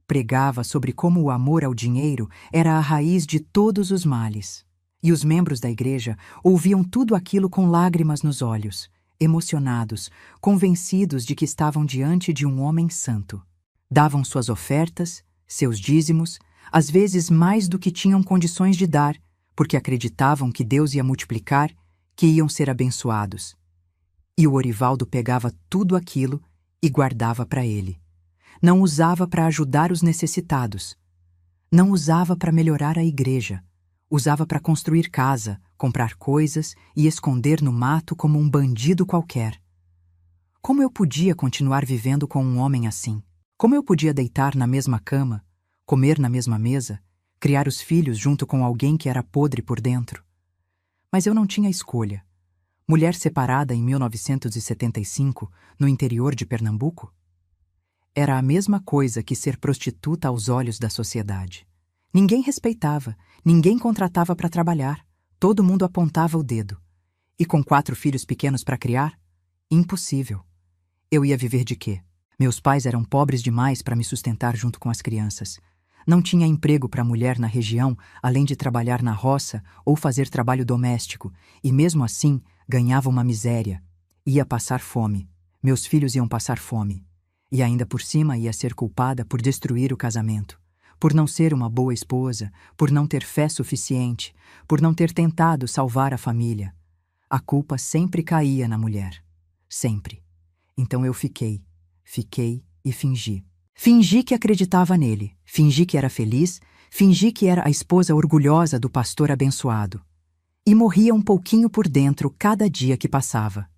Pregava sobre como o amor ao dinheiro era a raiz de todos os males. E os membros da igreja ouviam tudo aquilo com lágrimas nos olhos, emocionados, convencidos de que estavam diante de um homem santo. Davam suas ofertas, seus dízimos, às vezes mais do que tinham condições de dar, porque acreditavam que Deus ia multiplicar, que iam ser abençoados. E o Orivaldo pegava tudo aquilo e guardava para ele. Não usava para ajudar os necessitados. Não usava para melhorar a igreja. Usava para construir casa, comprar coisas e esconder no mato como um bandido qualquer. Como eu podia continuar vivendo com um homem assim? Como eu podia deitar na mesma cama, comer na mesma mesa, criar os filhos junto com alguém que era podre por dentro? Mas eu não tinha escolha. Mulher separada em 1975, no interior de Pernambuco? Era a mesma coisa que ser prostituta aos olhos da sociedade. Ninguém respeitava, ninguém contratava para trabalhar, todo mundo apontava o dedo. E com 4 filhos pequenos para criar? Impossível. Eu ia viver de quê? Meus pais eram pobres demais para me sustentar junto com as crianças. Não tinha emprego para mulher na região, além de trabalhar na roça ou fazer trabalho doméstico, e mesmo assim ganhava uma miséria. Ia passar fome. Meus filhos iam passar fome. E ainda por cima ia ser culpada por destruir o casamento, por não ser uma boa esposa, por não ter fé suficiente, por não ter tentado salvar a família. A culpa sempre caía na mulher. Sempre. Então eu fiquei e fingi. Fingi que acreditava nele, fingi que era feliz, fingi que era a esposa orgulhosa do pastor abençoado. E morria um pouquinho por dentro cada dia que passava.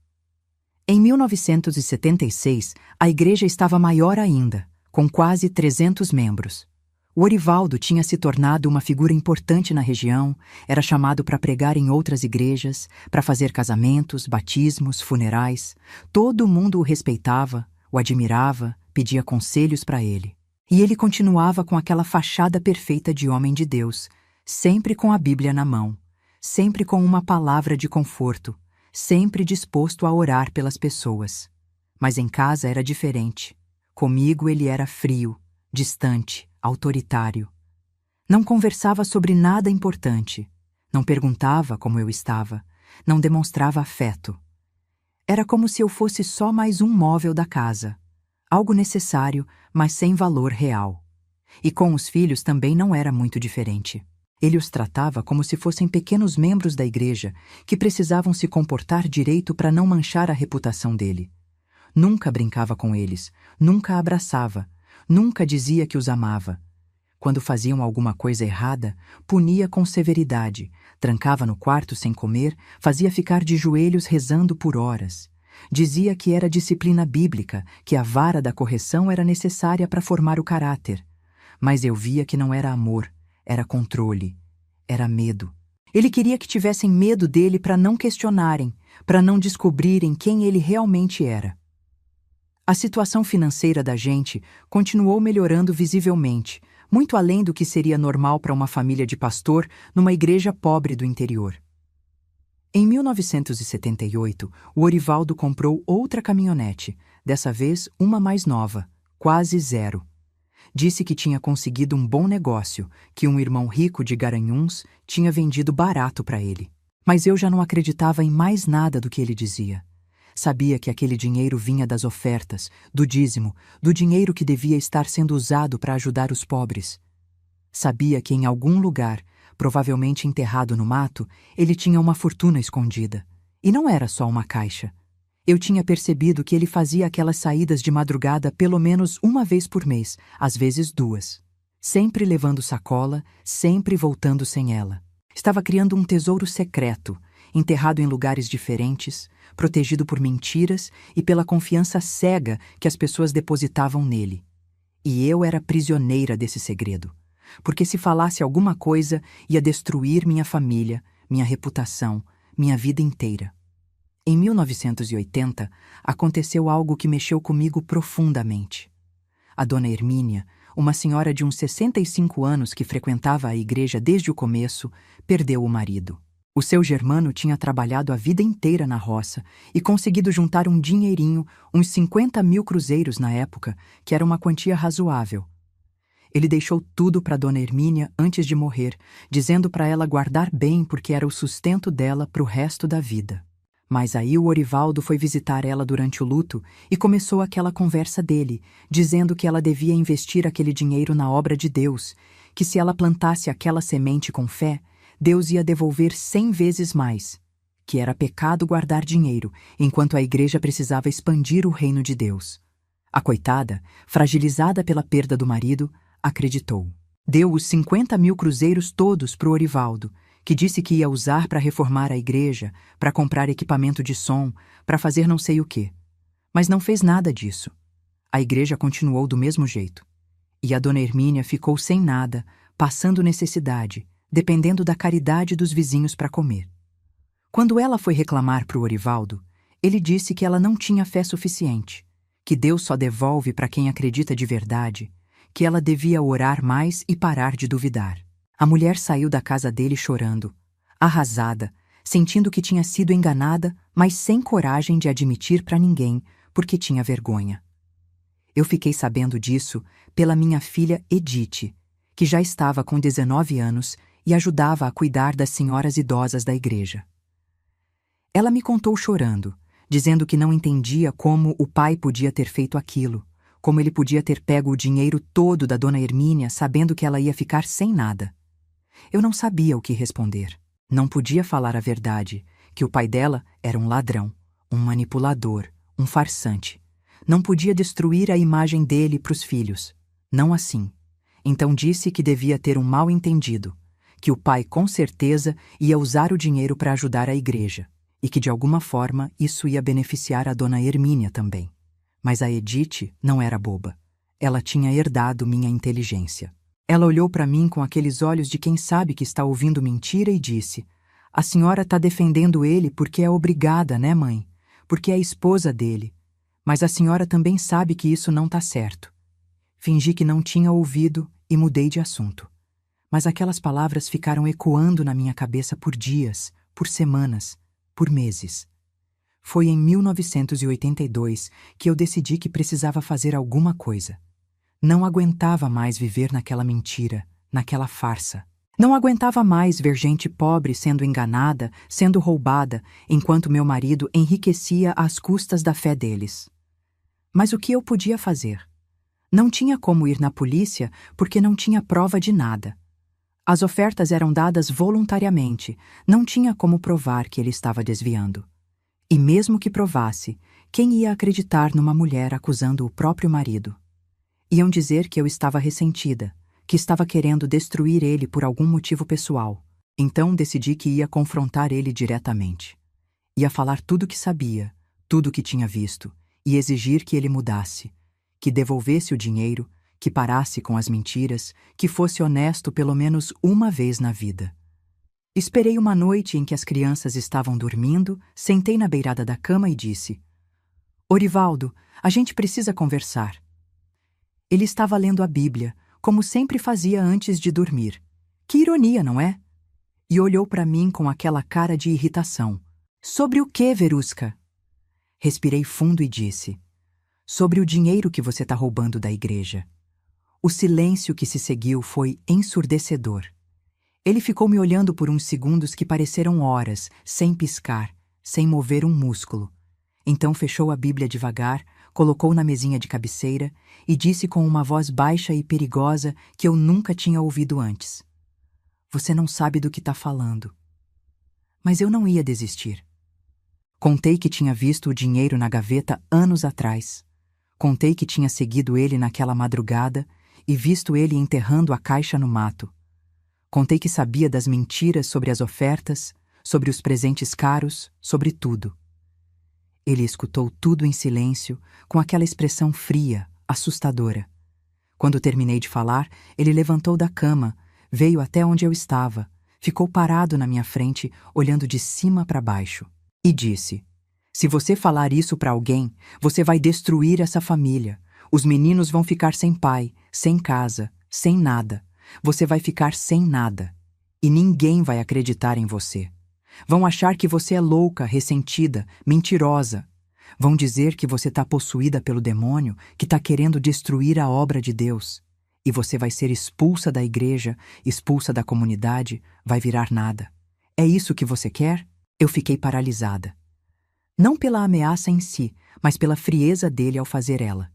Em 1976, a igreja estava maior ainda, com quase 300 membros. O Orivaldo tinha se tornado uma figura importante na região, era chamado para pregar em outras igrejas, para fazer casamentos, batismos, funerais. Todo mundo o respeitava, o admirava, pedia conselhos para ele. E ele continuava com aquela fachada perfeita de homem de Deus, sempre com a Bíblia na mão, sempre com uma palavra de conforto, sempre disposto a orar pelas pessoas. Mas em casa era diferente. Comigo ele era frio, distante, autoritário. Não conversava sobre nada importante. Não perguntava como eu estava. Não demonstrava afeto. Era como se eu fosse só mais um móvel da casa. Algo necessário, mas sem valor real. E com os filhos também não era muito diferente. Ele os tratava como se fossem pequenos membros da igreja que precisavam se comportar direito para não manchar a reputação dele. Nunca brincava com eles, nunca abraçava, nunca dizia que os amava. Quando faziam alguma coisa errada, punia com severidade, trancava no quarto sem comer, fazia ficar de joelhos rezando por horas. Dizia que era disciplina bíblica, que a vara da correção era necessária para formar o caráter. Mas eu via que não era amor, era controle, era medo. Ele queria que tivessem medo dele para não questionarem, para não descobrirem quem ele realmente era. A situação financeira da gente continuou melhorando visivelmente, muito além do que seria normal para uma família de pastor numa igreja pobre do interior. Em 1978, o Orivaldo comprou outra caminhonete, dessa vez uma mais nova, quase zero. Disse que tinha conseguido um bom negócio, que um irmão rico de Garanhuns tinha vendido barato para ele. Mas eu já não acreditava em mais nada do que ele dizia. Sabia que aquele dinheiro vinha das ofertas, do dízimo, do dinheiro que devia estar sendo usado para ajudar os pobres. Sabia que em algum lugar, provavelmente enterrado no mato, ele tinha uma fortuna escondida. E não era só uma caixa. Eu tinha percebido que ele fazia aquelas saídas de madrugada pelo menos uma vez por mês, às vezes duas. Sempre levando sacola, sempre voltando sem ela. Estava criando um tesouro secreto, enterrado em lugares diferentes, protegido por mentiras e pela confiança cega que as pessoas depositavam nele. E eu era prisioneira desse segredo, porque se falasse alguma coisa, ia destruir minha família, minha reputação, minha vida inteira. Em 1980, aconteceu algo que mexeu comigo profundamente. A dona Hermínia, uma senhora de uns 65 anos que frequentava a igreja desde o começo, perdeu o marido. O seu Germano tinha trabalhado a vida inteira na roça e conseguido juntar um dinheirinho, uns 50 mil cruzeiros na época, que era uma quantia razoável. Ele deixou tudo para dona Hermínia antes de morrer, dizendo para ela guardar bem porque era o sustento dela para o resto da vida. Mas aí o Orivaldo foi visitar ela durante o luto e começou aquela conversa dele, dizendo que ela devia investir aquele dinheiro na obra de Deus, que se ela plantasse aquela semente com fé, Deus ia devolver 100 vezes mais, que era pecado guardar dinheiro, enquanto a igreja precisava expandir o reino de Deus. A coitada, fragilizada pela perda do marido, acreditou. Deu os 50 mil cruzeiros todos para o Orivaldo, que disse que ia usar para reformar a igreja, para comprar equipamento de som, para fazer não sei o quê. Mas não fez nada disso. A igreja continuou do mesmo jeito. E a dona Hermínia ficou sem nada, passando necessidade, dependendo da caridade dos vizinhos para comer. Quando ela foi reclamar para o Orivaldo, ele disse que ela não tinha fé suficiente, que Deus só devolve para quem acredita de verdade, que ela devia orar mais e parar de duvidar. A mulher saiu da casa dele chorando, arrasada, sentindo que tinha sido enganada, mas sem coragem de admitir para ninguém, porque tinha vergonha. Eu fiquei sabendo disso pela minha filha Edith, que já estava com 19 anos e ajudava a cuidar das senhoras idosas da igreja. Ela me contou chorando, dizendo que não entendia como o pai podia ter feito aquilo, como ele podia ter pego o dinheiro todo da dona Hermínia sabendo que ela ia ficar sem nada. Eu não sabia o que responder. Não podia falar a verdade, que o pai dela era um ladrão, um manipulador, um farsante. Não podia destruir a imagem dele para os filhos. Não assim. Então disse que devia ter um mal-entendido, que o pai com certeza ia usar o dinheiro para ajudar a igreja, e que de alguma forma isso ia beneficiar a dona Hermínia também. Mas a Edith não era boba. Ela tinha herdado minha inteligência. Ela olhou para mim com aqueles olhos de quem sabe que está ouvindo mentira e disse: "A senhora está defendendo ele porque é obrigada, né, mãe? Porque é esposa dele. Mas a senhora também sabe que isso não está certo." Fingi que não tinha ouvido e mudei de assunto. Mas aquelas palavras ficaram ecoando na minha cabeça por dias, por semanas, por meses. Foi em 1982 que eu decidi que precisava fazer alguma coisa. Não aguentava mais viver naquela mentira, naquela farsa. Não aguentava mais ver gente pobre sendo enganada, sendo roubada, enquanto meu marido enriquecia às custas da fé deles. Mas o que eu podia fazer? Não tinha como ir na polícia porque não tinha prova de nada. As ofertas eram dadas voluntariamente, não tinha como provar que ele estava desviando. E mesmo que provasse, quem ia acreditar numa mulher acusando o próprio marido? Iam dizer que eu estava ressentida, que estava querendo destruir ele por algum motivo pessoal. Então decidi que ia confrontar ele diretamente. Ia falar tudo o que sabia, tudo o que tinha visto, e exigir que ele mudasse, que devolvesse o dinheiro, que parasse com as mentiras, que fosse honesto pelo menos uma vez na vida. Esperei uma noite em que as crianças estavam dormindo, sentei na beirada da cama e disse: "Orivaldo, a gente precisa conversar." Ele estava lendo a Bíblia, como sempre fazia antes de dormir. Que ironia, não é? E olhou para mim com aquela cara de irritação. "Sobre o quê, Verusca?" Respirei fundo e disse: "Sobre o dinheiro que você está roubando da igreja. O silêncio que se seguiu foi ensurdecedor. Ele ficou me olhando por uns segundos que pareceram horas, sem piscar, sem mover um músculo. Então fechou a Bíblia devagar, colocou na mesinha de cabeceira e disse com uma voz baixa e perigosa que eu nunca tinha ouvido antes: "Você não sabe do que está falando." Mas eu não ia desistir. Contei que tinha visto o dinheiro na gaveta anos atrás. Contei que tinha seguido ele naquela madrugada e visto ele enterrando a caixa no mato. Contei que sabia das mentiras sobre as ofertas, sobre os presentes caros, sobre tudo. Ele escutou tudo em silêncio, com aquela expressão fria, assustadora. Quando terminei de falar, ele levantou da cama, veio até onde eu estava, ficou parado na minha frente, olhando de cima para baixo, e disse: "Se você falar isso para alguém, você vai destruir essa família. Os meninos vão ficar sem pai, sem casa, sem nada. Você vai ficar sem nada. E ninguém vai acreditar em você. Vão achar que você é louca, ressentida, mentirosa. Vão dizer que você está possuída pelo demônio, que está querendo destruir a obra de Deus. E você vai ser expulsa da igreja, expulsa da comunidade, vai virar nada. É isso que você quer?" Eu fiquei paralisada. Não pela ameaça em si, mas pela frieza dele ao fazer ela.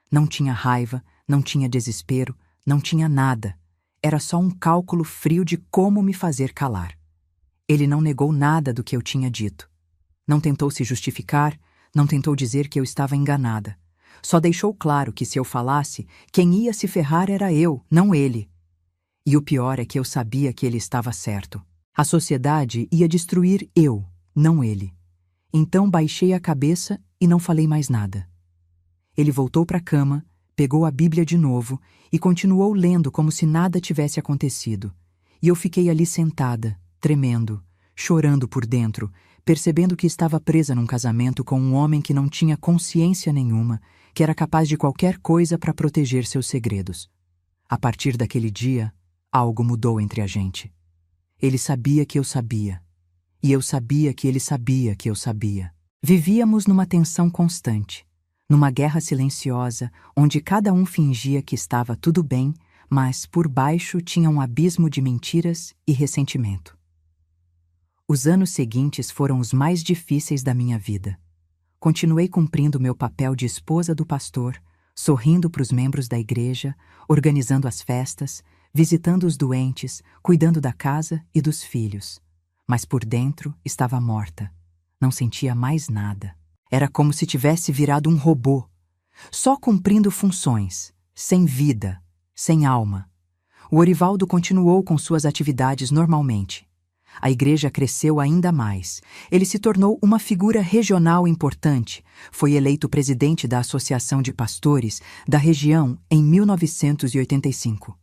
Não tinha raiva, não tinha desespero, não tinha nada. Era só um cálculo frio de como me fazer calar. Ele não negou nada do que eu tinha dito. Não tentou se justificar, não tentou dizer que eu estava enganada. Só deixou claro que se eu falasse, quem ia se ferrar era eu, não ele. E o pior é que eu sabia que ele estava certo. A sociedade ia destruir eu, não ele. Então baixei a cabeça e não falei mais nada. Ele voltou para a cama, pegou a Bíblia de novo e continuou lendo como se nada tivesse acontecido. E eu fiquei ali sentada, tremendo, chorando por dentro, percebendo que estava presa num casamento com um homem que não tinha consciência nenhuma, que era capaz de qualquer coisa para proteger seus segredos. A partir daquele dia, algo mudou entre a gente. Ele sabia que eu sabia. E eu sabia que ele sabia que eu sabia. Vivíamos numa tensão constante, numa guerra silenciosa, onde cada um fingia que estava tudo bem, mas por baixo tinha um abismo de mentiras e ressentimento. Os anos seguintes foram os mais difíceis da minha vida. Continuei cumprindo meu papel de esposa do pastor, sorrindo para os membros da igreja, organizando as festas, visitando os doentes, cuidando da casa e dos filhos. Mas por dentro estava morta. Não sentia mais nada. Era como se tivesse virado um robô, só cumprindo funções, sem vida, sem alma. O Orivaldo continuou com suas atividades normalmente. A igreja cresceu ainda mais. Ele se tornou uma figura regional importante. Foi eleito presidente da Associação de Pastores da região em 1985.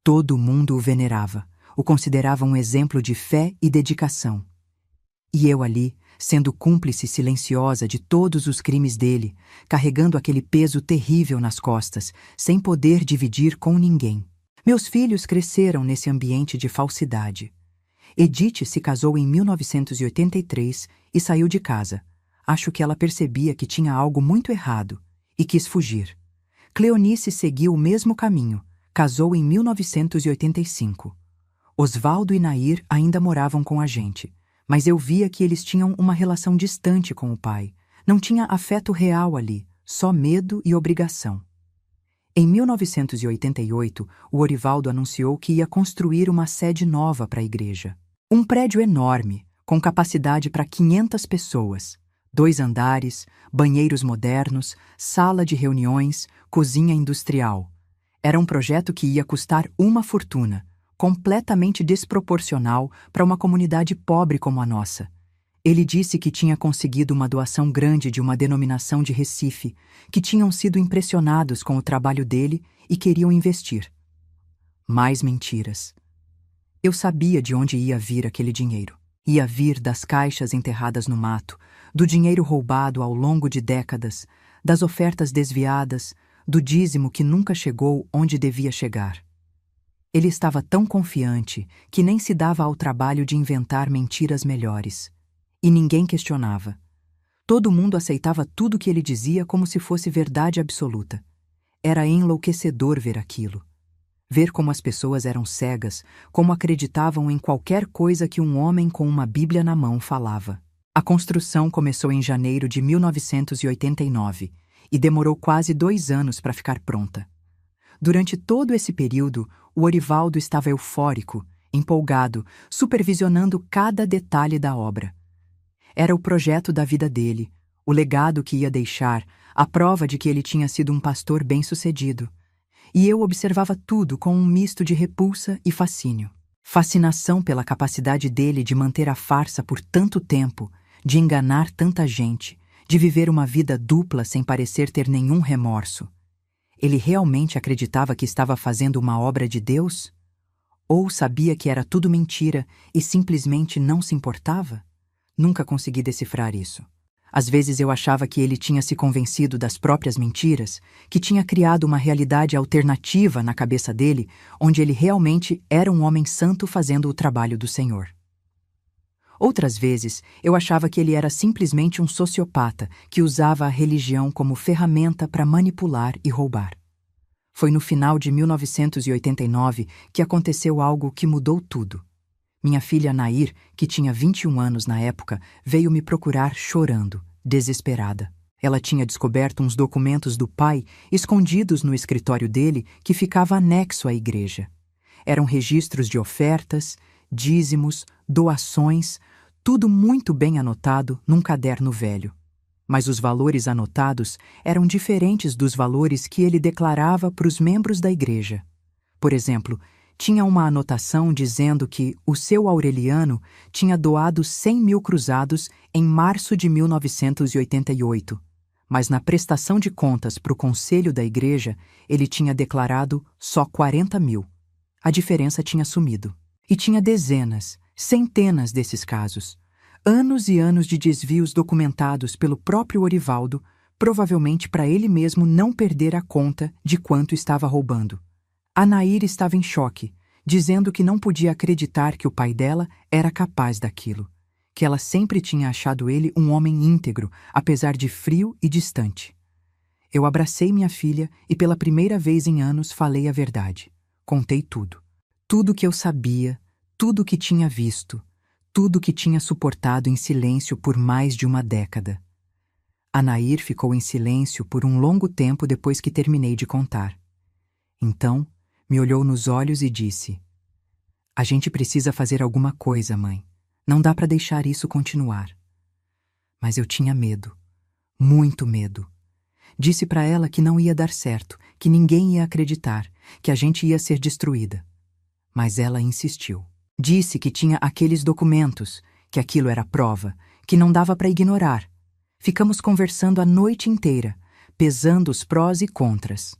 Todo mundo o venerava, o considerava um exemplo de fé e dedicação. E eu ali, sendo cúmplice silenciosa de todos os crimes dele, carregando aquele peso terrível nas costas, sem poder dividir com ninguém. Meus filhos cresceram nesse ambiente de falsidade. Edith se casou em 1983 e saiu de casa. Acho que ela percebia que tinha algo muito errado e quis fugir. Cleonice seguiu o mesmo caminho, casou em 1985. Osvaldo e Nair ainda moravam com a gente, mas eu via que eles tinham uma relação distante com o pai. Não tinha afeto real ali, só medo e obrigação. Em 1988, o Orivaldo anunciou que ia construir uma sede nova para a igreja. Um prédio enorme, com capacidade para 500 pessoas, 2 andares, banheiros modernos, sala de reuniões, cozinha industrial. Era um projeto que ia custar uma fortuna, completamente desproporcional para uma comunidade pobre como a nossa. Ele disse que tinha conseguido uma doação grande de uma denominação de Recife, que tinham sido impressionados com o trabalho dele e queriam investir. Mais mentiras. Eu sabia de onde ia vir aquele dinheiro. Ia vir das caixas enterradas no mato, do dinheiro roubado ao longo de décadas, das ofertas desviadas, do dízimo que nunca chegou onde devia chegar. Ele estava tão confiante que nem se dava ao trabalho de inventar mentiras melhores. E ninguém questionava. Todo mundo aceitava tudo que ele dizia como se fosse verdade absoluta. Era enlouquecedor ver aquilo. Ver como as pessoas eram cegas, como acreditavam em qualquer coisa que um homem com uma Bíblia na mão falava. A construção começou em janeiro de 1989 e demorou quase 2 anos para ficar pronta. Durante todo esse período, o Orivaldo estava eufórico, empolgado, supervisionando cada detalhe da obra. Era o projeto da vida dele, o legado que ia deixar, a prova de que ele tinha sido um pastor bem-sucedido. E eu observava tudo com um misto de repulsa e fascínio. Fascinação pela capacidade dele de manter a farsa por tanto tempo, de enganar tanta gente, de viver uma vida dupla sem parecer ter nenhum remorso. Ele realmente acreditava que estava fazendo uma obra de Deus? Ou sabia que era tudo mentira e simplesmente não se importava? Nunca consegui decifrar isso. Às vezes eu achava que ele tinha se convencido das próprias mentiras, que tinha criado uma realidade alternativa na cabeça dele, onde ele realmente era um homem santo fazendo o trabalho do Senhor. Outras vezes, eu achava que ele era simplesmente um sociopata que usava a religião como ferramenta para manipular e roubar. Foi no final de 1989 que aconteceu algo que mudou tudo. Minha filha Nair, que tinha 21 anos na época, veio me procurar chorando, desesperada. Ela tinha descoberto uns documentos do pai escondidos no escritório dele que ficava anexo à igreja. Eram registros de ofertas, dízimos, doações, tudo muito bem anotado num caderno velho. Mas os valores anotados eram diferentes dos valores que ele declarava para os membros da igreja. Por exemplo, tinha uma anotação dizendo que o seu Aureliano tinha doado 100 mil cruzados em março de 1988, mas na prestação de contas para o conselho da igreja ele tinha declarado só 40 mil. A diferença tinha sumido. E tinha dezenas, centenas desses casos. Anos e anos de desvios documentados pelo próprio Orivaldo, provavelmente para ele mesmo não perder a conta de quanto estava roubando. A Nair estava em choque, dizendo que não podia acreditar que o pai dela era capaz daquilo, que ela sempre tinha achado ele um homem íntegro, apesar de frio e distante. Eu abracei minha filha e pela primeira vez em anos falei a verdade. Contei tudo. Tudo que eu sabia, tudo que tinha visto, tudo que tinha suportado em silêncio por mais de uma década. A Nair ficou em silêncio por um longo tempo depois que terminei de contar. Então, me olhou nos olhos e disse: "A gente precisa fazer alguma coisa, mãe. Não dá para deixar isso continuar." Mas eu tinha medo, muito medo. Disse para ela que não ia dar certo, que ninguém ia acreditar, que a gente ia ser destruída. Mas ela insistiu. Disse que tinha aqueles documentos, que aquilo era prova, que não dava para ignorar. Ficamos conversando a noite inteira, pesando os prós e contras.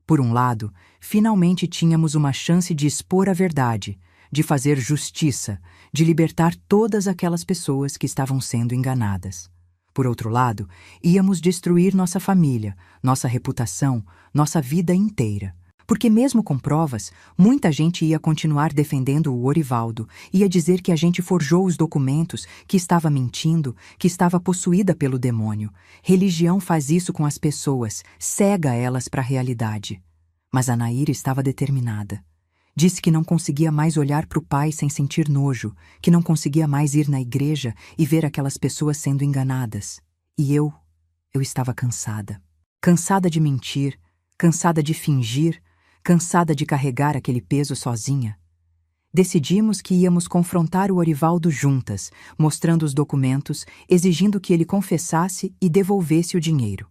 Por um lado, finalmente tínhamos uma chance de expor a verdade, de fazer justiça, de libertar todas aquelas pessoas que estavam sendo enganadas. Por outro lado, íamos destruir nossa família, nossa reputação, nossa vida inteira. Porque mesmo com provas, muita gente ia continuar defendendo o Orivaldo, ia dizer que a gente forjou os documentos, que estava mentindo, que estava possuída pelo demônio. Religião faz isso com as pessoas, cega elas para a realidade. Mas a Nair estava determinada. Disse que não conseguia mais olhar para o pai sem sentir nojo, que não conseguia mais ir na igreja e ver aquelas pessoas sendo enganadas. E eu estava cansada. Cansada de mentir, cansada de fingir, cansada de carregar aquele peso sozinha. Decidimos que íamos confrontar o Orivaldo juntas, mostrando os documentos, exigindo que ele confessasse e devolvesse o dinheiro.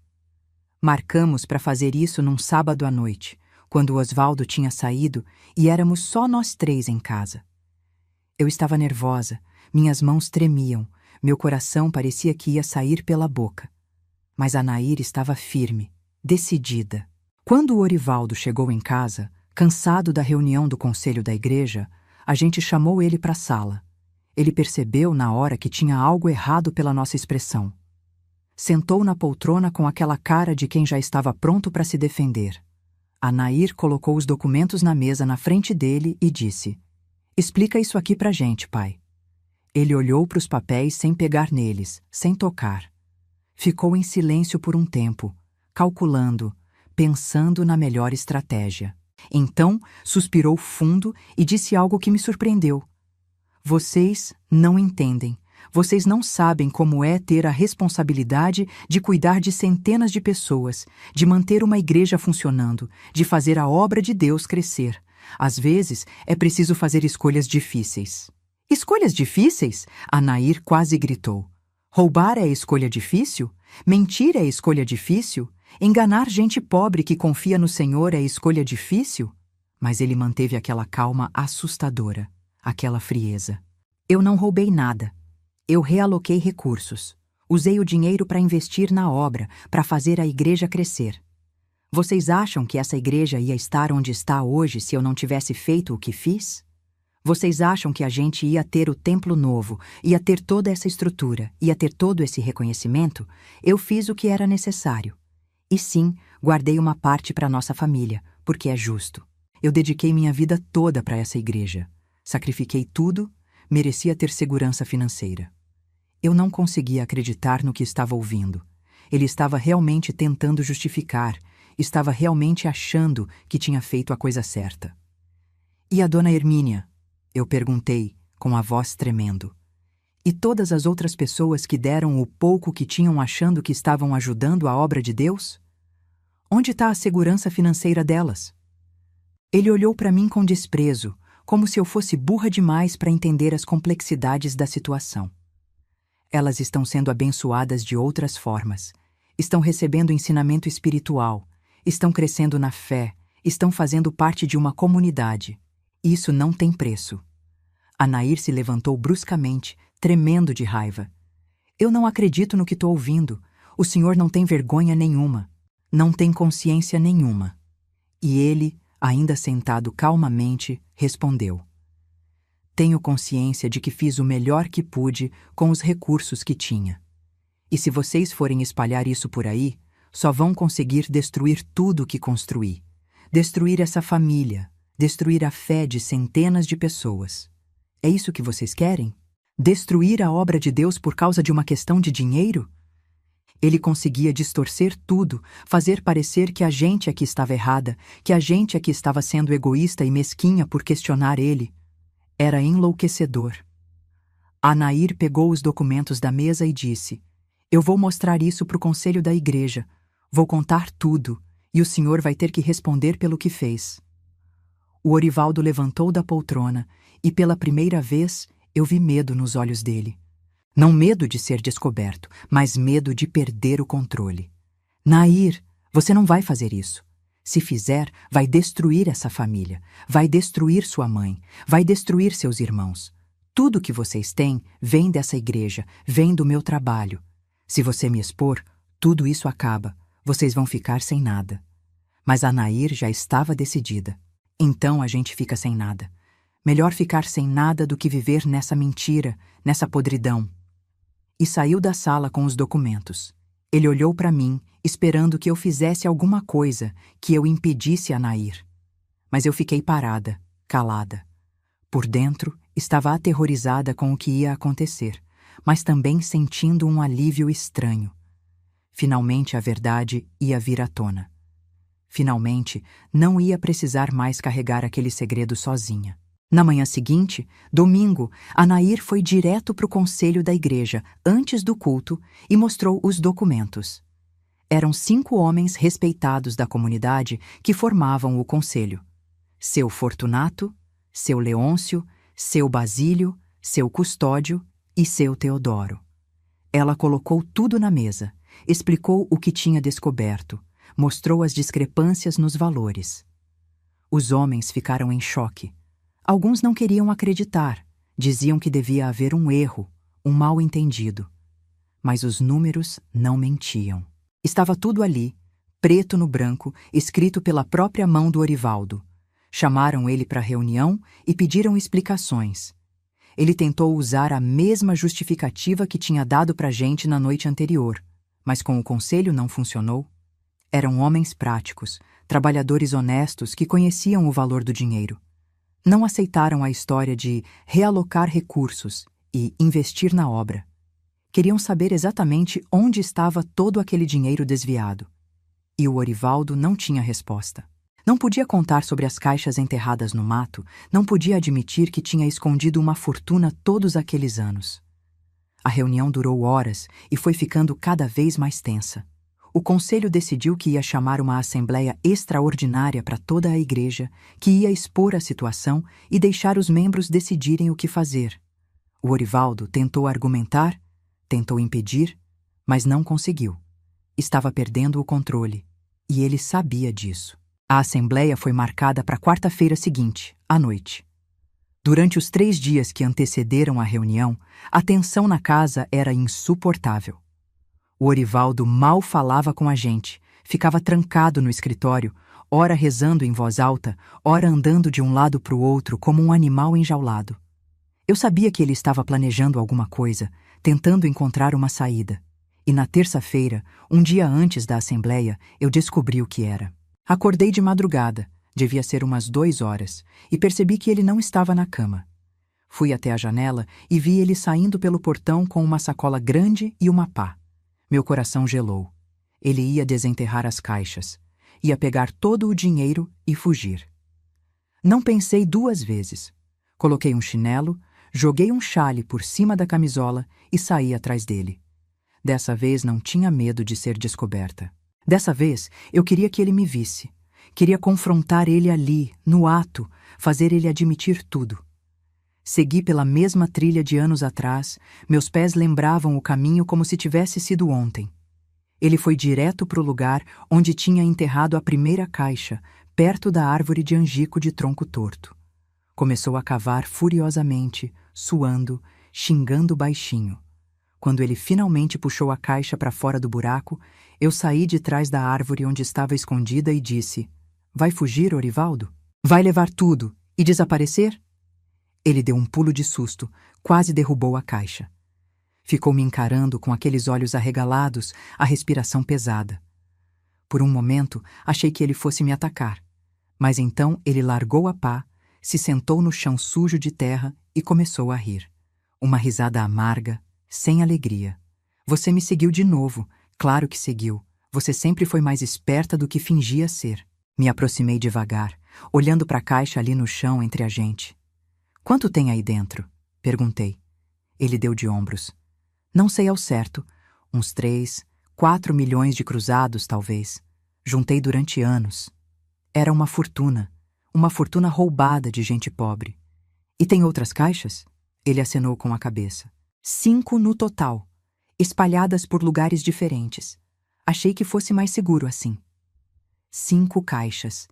Marcamos para fazer isso num sábado à noite, quando o Osvaldo tinha saído e éramos só nós 3 em casa. Eu estava nervosa, minhas mãos tremiam, meu coração parecia que ia sair pela boca. Mas a Nair estava firme, decidida. Quando o Orivaldo chegou em casa, cansado da reunião do conselho da igreja, a gente chamou ele para a sala. Ele percebeu na hora que tinha algo errado pela nossa expressão. Sentou na poltrona com aquela cara de quem já estava pronto para se defender. A Nair colocou os documentos na mesa na frente dele e disse: "Explica isso aqui pra gente, pai." Ele olhou para os papéis sem pegar neles, sem tocar. Ficou em silêncio por um tempo, calculando, pensando na melhor estratégia. Então, suspirou fundo e disse algo que me surpreendeu. Vocês não entendem. Vocês não sabem como é ter a responsabilidade de cuidar de centenas de pessoas, de manter uma igreja funcionando, de fazer a obra de Deus crescer. Às vezes, é preciso fazer escolhas difíceis. Escolhas difíceis? A Nair quase gritou. Roubar é escolha difícil? Mentir é escolha difícil? Enganar gente pobre que confia no Senhor é escolha difícil? Mas ele manteve aquela calma assustadora, aquela frieza. Eu não roubei nada. Eu realoquei recursos. Usei o dinheiro para investir na obra, para fazer a igreja crescer. Vocês acham que essa igreja ia estar onde está hoje se eu não tivesse feito o que fiz? Vocês acham que a gente ia ter o templo novo, ia ter toda essa estrutura, ia ter todo esse reconhecimento? Eu fiz o que era necessário. E sim, guardei uma parte para nossa família, porque é justo. Eu dediquei minha vida toda para essa igreja. Sacrifiquei tudo, merecia ter segurança financeira. Eu não conseguia acreditar no que estava ouvindo. Ele estava realmente tentando justificar, estava realmente achando que tinha feito a coisa certa. E a dona Hermínia? Eu perguntei, com a voz tremendo. E todas as outras pessoas que deram o pouco que tinham achando que estavam ajudando a obra de Deus? Onde está a segurança financeira delas? Ele olhou para mim com desprezo, como se eu fosse burra demais para entender as complexidades da situação. Elas estão sendo abençoadas de outras formas, estão recebendo ensinamento espiritual, estão crescendo na fé, estão fazendo parte de uma comunidade. Isso não tem preço. A Nair se levantou bruscamente, tremendo de raiva. Eu não acredito no que estou ouvindo. O senhor não tem vergonha nenhuma, não tem consciência nenhuma. E ele, ainda sentado calmamente, respondeu. Tenho consciência de que fiz o melhor que pude com os recursos que tinha. E se vocês forem espalhar isso por aí, só vão conseguir destruir tudo o que construí. Destruir essa família, destruir a fé de centenas de pessoas. É isso que vocês querem? Destruir a obra de Deus por causa de uma questão de dinheiro? Ele conseguia distorcer tudo, fazer parecer que a gente é que estava errada, que a gente é que estava sendo egoísta e mesquinha por questionar ele. Era enlouquecedor. A Nair pegou os documentos da mesa e disse: Eu vou mostrar isso para o conselho da igreja. Vou contar tudo, e o senhor vai ter que responder pelo que fez. O Orivaldo levantou da poltrona, e pela primeira vez eu vi medo nos olhos dele. Não medo de ser descoberto, mas medo de perder o controle. Nair, você não vai fazer isso. Se fizer, vai destruir essa família, vai destruir sua mãe, vai destruir seus irmãos. Tudo que vocês têm vem dessa igreja, vem do meu trabalho. Se você me expor, tudo isso acaba, vocês vão ficar sem nada. Mas a Nair já estava decidida. Então a gente fica sem nada. Melhor ficar sem nada do que viver nessa mentira, nessa podridão. E saiu da sala com os documentos. Ele olhou para mim, esperando que eu fizesse alguma coisa, que eu impedisse a Nair. Mas eu fiquei parada, calada. Por dentro, estava aterrorizada com o que ia acontecer, mas também sentindo um alívio estranho. Finalmente a verdade ia vir à tona. Finalmente, não ia precisar mais carregar aquele segredo sozinha. Na manhã seguinte, domingo, a Nair foi direto para o conselho da igreja, antes do culto, e mostrou os documentos. Eram 5 homens respeitados da comunidade que formavam o conselho. Seu Fortunato, seu Leôncio, seu Basílio, seu Custódio e seu Teodoro. Ela colocou tudo na mesa, explicou o que tinha descoberto, mostrou as discrepâncias nos valores. Os homens ficaram em choque. Alguns não queriam acreditar, diziam que devia haver um erro, um mal-entendido. Mas os números não mentiam. Estava tudo ali, preto no branco, escrito pela própria mão do Orivaldo. Chamaram ele para a reunião e pediram explicações. Ele tentou usar a mesma justificativa que tinha dado para a gente na noite anterior, mas com o conselho não funcionou. Eram homens práticos, trabalhadores honestos que conheciam o valor do dinheiro. Não aceitaram a história de realocar recursos e investir na obra. Queriam saber exatamente onde estava todo aquele dinheiro desviado. E o Orivaldo não tinha resposta. Não podia contar sobre as caixas enterradas no mato, não podia admitir que tinha escondido uma fortuna todos aqueles anos. A reunião durou horas e foi ficando cada vez mais tensa. O conselho decidiu que ia chamar uma assembleia extraordinária para toda a igreja, que ia expor a situação e deixar os membros decidirem o que fazer. O Orivaldo tentou argumentar, tentou impedir, mas não conseguiu. Estava perdendo o controle, e ele sabia disso. A assembleia foi marcada para a quarta-feira seguinte, à noite. Durante os 3 dias que antecederam a reunião, a tensão na casa era insuportável. O Orivaldo mal falava com a gente, ficava trancado no escritório, ora rezando em voz alta, ora andando de um lado para o outro como um animal enjaulado. Eu sabia que ele estava planejando alguma coisa, tentando encontrar uma saída. E na terça-feira, um dia antes da assembleia, eu descobri o que era. Acordei de madrugada, devia ser umas 2 horas, e percebi que ele não estava na cama. Fui até a janela e vi ele saindo pelo portão com uma sacola grande e uma pá. Meu coração gelou. Ele ia desenterrar as caixas, ia pegar todo o dinheiro e fugir. Não pensei 2 vezes. Coloquei um chinelo, joguei um chale por cima da camisola e saí atrás dele. Dessa vez não tinha medo de ser descoberta. Dessa vez eu queria que ele me visse. Queria confrontar ele ali, no ato, fazer ele admitir tudo. Segui pela mesma trilha de anos atrás, meus pés lembravam o caminho como se tivesse sido ontem. Ele foi direto para o lugar onde tinha enterrado a primeira caixa, perto da árvore de angico de tronco torto. Começou a cavar furiosamente, suando, xingando baixinho. Quando ele finalmente puxou a caixa para fora do buraco, eu saí de trás da árvore onde estava escondida e disse: "Vai fugir, Orivaldo? Vai levar tudo e desaparecer?" Ele deu um pulo de susto, quase derrubou a caixa. Ficou me encarando com aqueles olhos arregalados, a respiração pesada. Por um momento, achei que ele fosse me atacar. Mas então ele largou a pá, se sentou no chão sujo de terra e começou a rir. Uma risada amarga, sem alegria. "Você me seguiu de novo. Claro que seguiu. Você sempre foi mais esperta do que fingia ser." Me aproximei devagar, olhando para a caixa ali no chão entre a gente. "Quanto tem aí dentro?" perguntei. Ele deu de ombros. "Não sei ao certo. Uns 3, 4 milhões de cruzados, talvez. Juntei durante anos. Era uma fortuna roubada de gente pobre." "E tem outras caixas?" Ele acenou com a cabeça. 5 no total, espalhadas por lugares diferentes. Achei que fosse mais seguro assim. 5 caixas,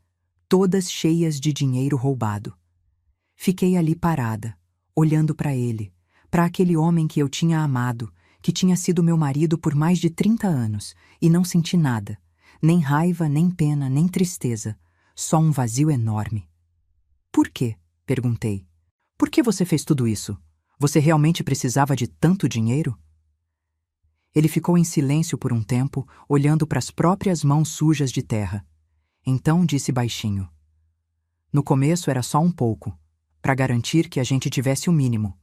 todas cheias de dinheiro roubado. Fiquei ali parada, olhando para ele, para aquele homem que eu tinha amado, que tinha sido meu marido por mais de 30 anos, e não senti nada, nem raiva, nem pena, nem tristeza, só um vazio enorme. "Por quê?" perguntei. "Por que você fez tudo isso? Você realmente precisava de tanto dinheiro?" Ele ficou em silêncio por um tempo, olhando para as próprias mãos sujas de terra. Então disse baixinho: "No começo era só um pouco, para garantir que a gente tivesse o mínimo.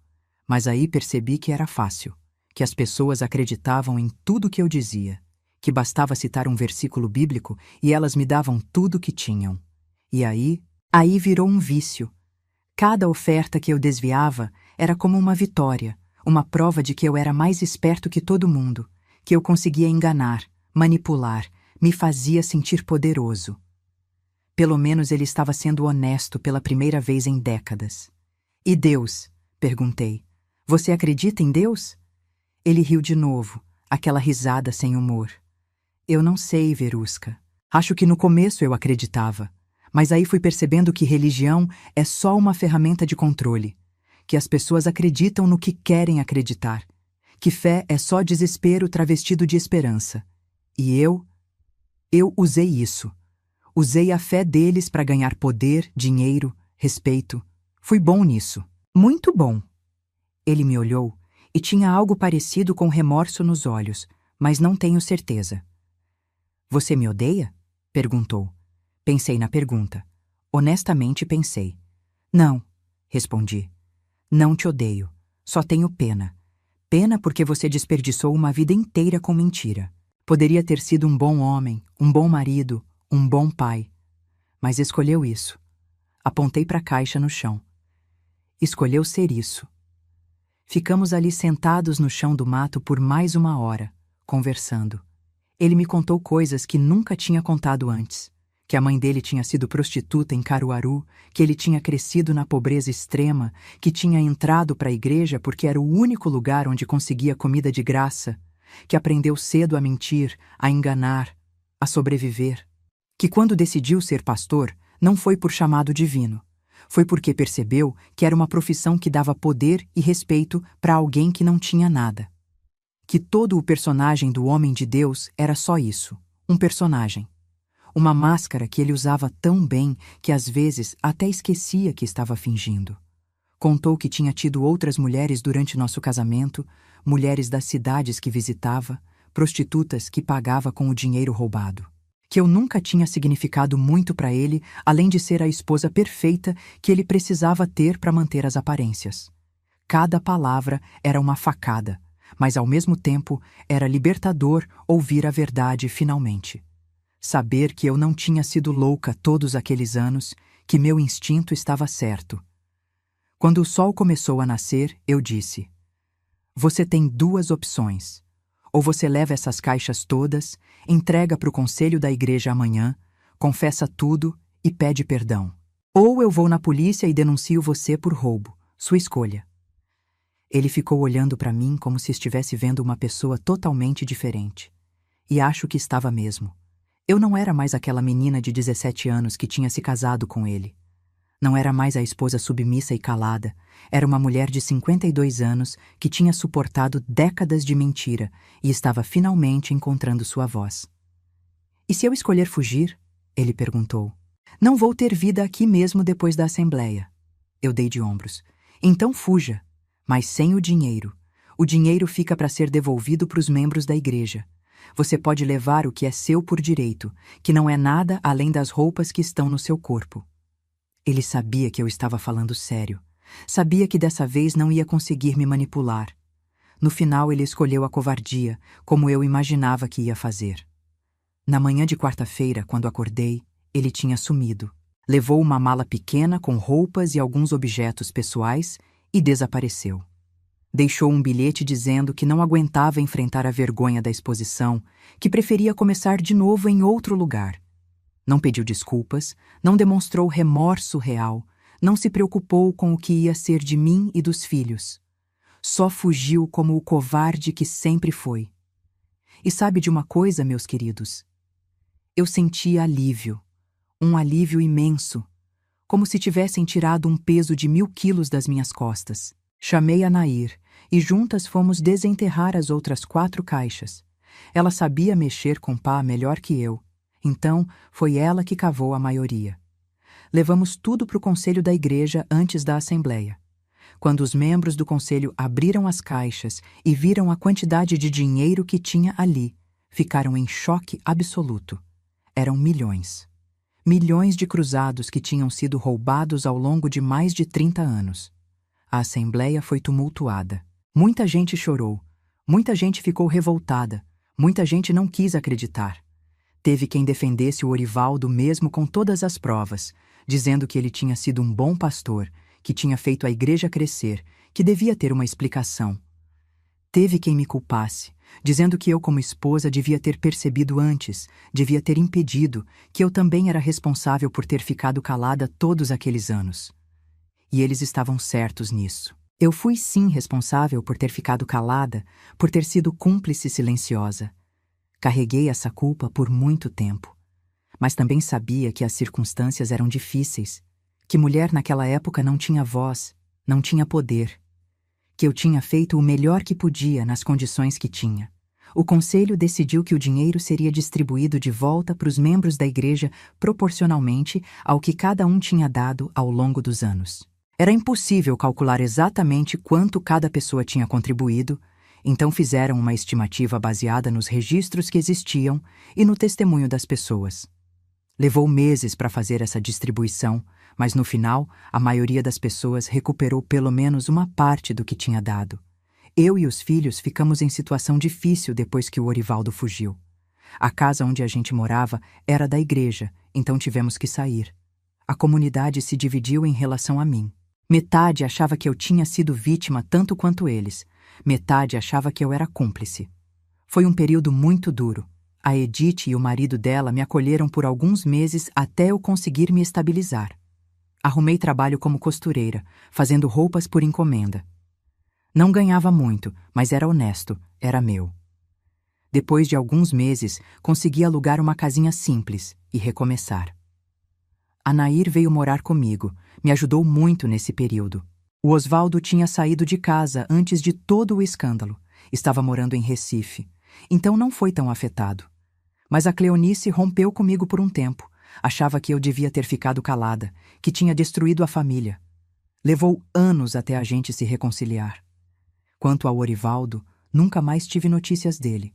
Mas aí percebi que era fácil, que as pessoas acreditavam em tudo que eu dizia, que bastava citar um versículo bíblico e elas me davam tudo que tinham. E aí virou um vício. Cada oferta que eu desviava era como uma vitória, uma prova de que eu era mais esperto que todo mundo, que eu conseguia enganar, manipular, me fazia sentir poderoso. Pelo menos ele estava sendo honesto pela primeira vez em décadas. "E Deus?" perguntei. "Você acredita em Deus?" Ele riu de novo, aquela risada sem humor. "Eu não sei, Verusca. Acho que no começo eu acreditava, mas aí fui percebendo que religião é só uma ferramenta de controle, que as pessoas acreditam no que querem acreditar, que fé é só desespero travestido de esperança. E eu usei isso. Usei a fé deles para ganhar poder, dinheiro, respeito. Fui bom nisso. Muito bom." Ele me olhou e tinha algo parecido com remorso nos olhos, mas não tenho certeza. "Você me odeia?" perguntou. Pensei na pergunta. Honestamente pensei. "Não", respondi. "Não te odeio. Só tenho pena. Pena porque você desperdiçou uma vida inteira com mentira. Poderia ter sido um bom homem, um bom marido, um bom pai. Mas escolheu isso. Apontei para a caixa no chão. Escolheu ser isso. Ficamos ali sentados no chão do mato por mais 1 hora, conversando. Ele me contou coisas que nunca tinha contado antes. Que a mãe dele tinha sido prostituta em Caruaru, que ele tinha crescido na pobreza extrema, que tinha entrado para a igreja porque era o único lugar onde conseguia comida de graça, que aprendeu cedo a mentir, a enganar, a sobreviver. Que quando decidiu ser pastor, não foi por chamado divino. Foi porque percebeu que era uma profissão que dava poder e respeito para alguém que não tinha nada. Que todo o personagem do homem de Deus era só isso, um personagem. Uma máscara que ele usava tão bem que às vezes até esquecia que estava fingindo. Contou que tinha tido outras mulheres durante nosso casamento, mulheres das cidades que visitava, prostitutas que pagava com o dinheiro roubado. Que eu nunca tinha significado muito para ele, além de ser a esposa perfeita que ele precisava ter para manter as aparências. Cada palavra era uma facada, mas ao mesmo tempo era libertador ouvir a verdade finalmente. Saber que eu não tinha sido louca todos aqueles anos, que meu instinto estava certo. Quando o sol começou a nascer, eu disse: "Você tem 2 opções. Ou você leva essas caixas todas, entrega para o conselho da igreja amanhã, confessa tudo e pede perdão. Ou eu vou na polícia e denuncio você por roubo. Sua escolha." Ele ficou olhando para mim como se estivesse vendo uma pessoa totalmente diferente. E acho que estava mesmo. Eu não era mais aquela menina de 17 anos que tinha se casado com ele. Não era mais a esposa submissa e calada. Era uma mulher de 52 anos que tinha suportado décadas de mentira e estava finalmente encontrando sua voz. "E se eu escolher fugir?" ele perguntou. "Não vou ter vida aqui mesmo depois da assembleia." Eu dei de ombros. "Então fuja, mas sem o dinheiro. O dinheiro fica para ser devolvido para os membros da igreja. Você pode levar o que é seu por direito, que não é nada além das roupas que estão no seu corpo." Ele sabia que eu estava falando sério. Sabia que dessa vez não ia conseguir me manipular. No final ele escolheu a covardia, como eu imaginava que ia fazer. Na manhã de quarta-feira, quando acordei, ele tinha sumido. Levou uma mala pequena com roupas e alguns objetos pessoais e desapareceu. Deixou um bilhete dizendo que não aguentava enfrentar a vergonha da exposição, que preferia começar de novo em outro lugar. Não pediu desculpas, não demonstrou remorso real, não se preocupou com o que ia ser de mim e dos filhos. Só fugiu como o covarde que sempre foi. E sabe de uma coisa, meus queridos? Eu sentia alívio, um alívio imenso, como se tivessem tirado um peso de 1000 quilos das minhas costas. Chamei a Nair e juntas fomos desenterrar as outras 4 caixas. Ela sabia mexer com pá melhor que eu. Então, foi ela que cavou a maioria. Levamos tudo para o conselho da igreja antes da assembleia. Quando os membros do conselho abriram as caixas e viram a quantidade de dinheiro que tinha ali, ficaram em choque absoluto. Eram milhões. Milhões de cruzados que tinham sido roubados ao longo de mais de 30 anos. A assembleia foi tumultuada. Muita gente chorou. Muita gente ficou revoltada. Muita gente não quis acreditar. Teve quem defendesse o Orivaldo mesmo com todas as provas, dizendo que ele tinha sido um bom pastor, que tinha feito a igreja crescer, que devia ter uma explicação. Teve quem me culpasse, dizendo que eu como esposa devia ter percebido antes, devia ter impedido, que eu também era responsável por ter ficado calada todos aqueles anos. E eles estavam certos nisso. Eu fui sim responsável por ter ficado calada, por ter sido cúmplice silenciosa. Carreguei essa culpa por muito tempo. Mas também sabia que as circunstâncias eram difíceis, que mulher naquela época não tinha voz, não tinha poder, que eu tinha feito o melhor que podia nas condições que tinha. O conselho decidiu que o dinheiro seria distribuído de volta para os membros da igreja proporcionalmente ao que cada um tinha dado ao longo dos anos. Era impossível calcular exatamente quanto cada pessoa tinha contribuído, então fizeram uma estimativa baseada nos registros que existiam e no testemunho das pessoas. Levou meses para fazer essa distribuição, mas no final, a maioria das pessoas recuperou pelo menos uma parte do que tinha dado. Eu e os filhos ficamos em situação difícil depois que o Orivaldo fugiu. A casa onde a gente morava era da igreja, então tivemos que sair. A comunidade se dividiu em relação a mim. Metade achava que eu tinha sido vítima tanto quanto eles. Metade achava que eu era cúmplice. Foi um período muito duro. A Edith e o marido dela me acolheram por alguns meses até eu conseguir me estabilizar. Arrumei trabalho como costureira, fazendo roupas por encomenda. Não ganhava muito, mas era honesto, era meu. Depois de alguns meses, consegui alugar uma casinha simples e recomeçar. A Nair veio morar comigo, me ajudou muito nesse período. O Osvaldo tinha saído de casa antes de todo o escândalo. Estava morando em Recife, então não foi tão afetado. Mas a Cleonice rompeu comigo por um tempo. Achava que eu devia ter ficado calada, que tinha destruído a família. Levou anos até a gente se reconciliar. Quanto ao Orivaldo, nunca mais tive notícias dele.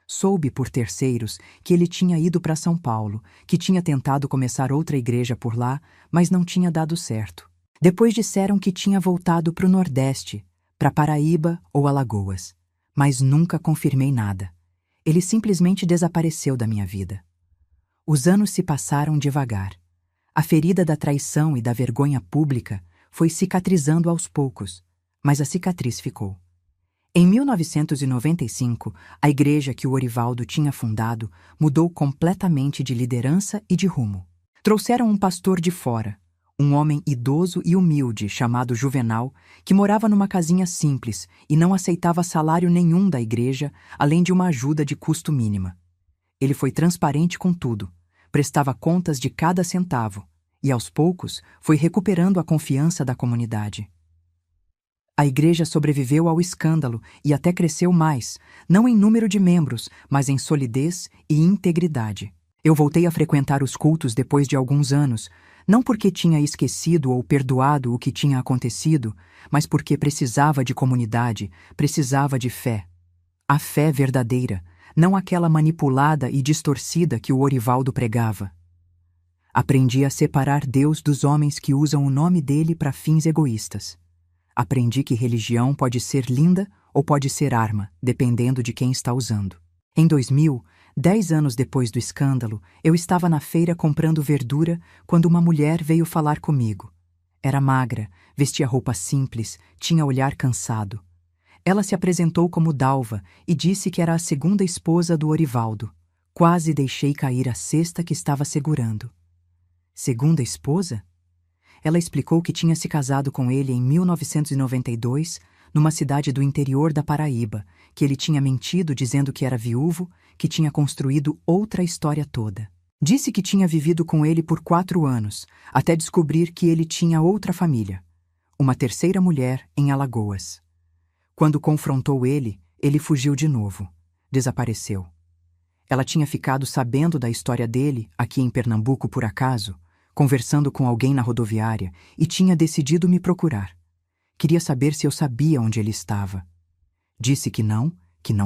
Soube por terceiros que ele tinha ido para São Paulo, que tinha tentado começar outra igreja por lá, mas não tinha dado certo. Depois disseram que tinha voltado para o Nordeste, para Paraíba ou Alagoas, mas nunca confirmei nada. Ele simplesmente desapareceu da minha vida. Os anos se passaram devagar. A ferida da traição e da vergonha pública foi cicatrizando aos poucos, mas a cicatriz ficou. Em 1995, a igreja que o Orivaldo tinha fundado mudou completamente de liderança e de rumo. Trouxeram um pastor de fora, um homem idoso e humilde chamado Juvenal, que morava numa casinha simples e não aceitava salário nenhum da igreja, além de uma ajuda de custo mínima. Ele foi transparente com tudo, prestava contas de cada centavo e, aos poucos, foi recuperando a confiança da comunidade. A igreja sobreviveu ao escândalo e até cresceu mais, não em número de membros, mas em solidez e integridade. Eu voltei a frequentar os cultos depois de alguns anos, não porque tinha esquecido ou perdoado o que tinha acontecido, mas porque precisava de comunidade, precisava de fé. A fé verdadeira, não aquela manipulada e distorcida que o Orivaldo pregava. Aprendi a separar Deus dos homens que usam o nome dele para fins egoístas. Aprendi que religião pode ser linda ou pode ser arma, dependendo de quem está usando. Em 2000, 10 anos depois do escândalo, eu estava na feira comprando verdura quando uma mulher veio falar comigo. Era magra, vestia roupa simples, tinha olhar cansado. Ela se apresentou como Dalva e disse que era a segunda esposa do Orivaldo. Quase deixei cair a cesta que estava segurando. Segunda esposa? Ela explicou que tinha se casado com ele em 1992, numa cidade do interior da Paraíba, que ele tinha mentido dizendo que era viúvo, que tinha construído outra história toda. Disse que tinha vivido com ele por 4 anos, até descobrir que ele tinha outra família, uma terceira mulher em Alagoas. Quando confrontou ele, ele fugiu de novo, desapareceu. Ela tinha ficado sabendo da história dele, aqui em Pernambuco por acaso, conversando com alguém na rodoviária, e tinha decidido me procurar. Queria saber se eu sabia onde ele estava. Disse que não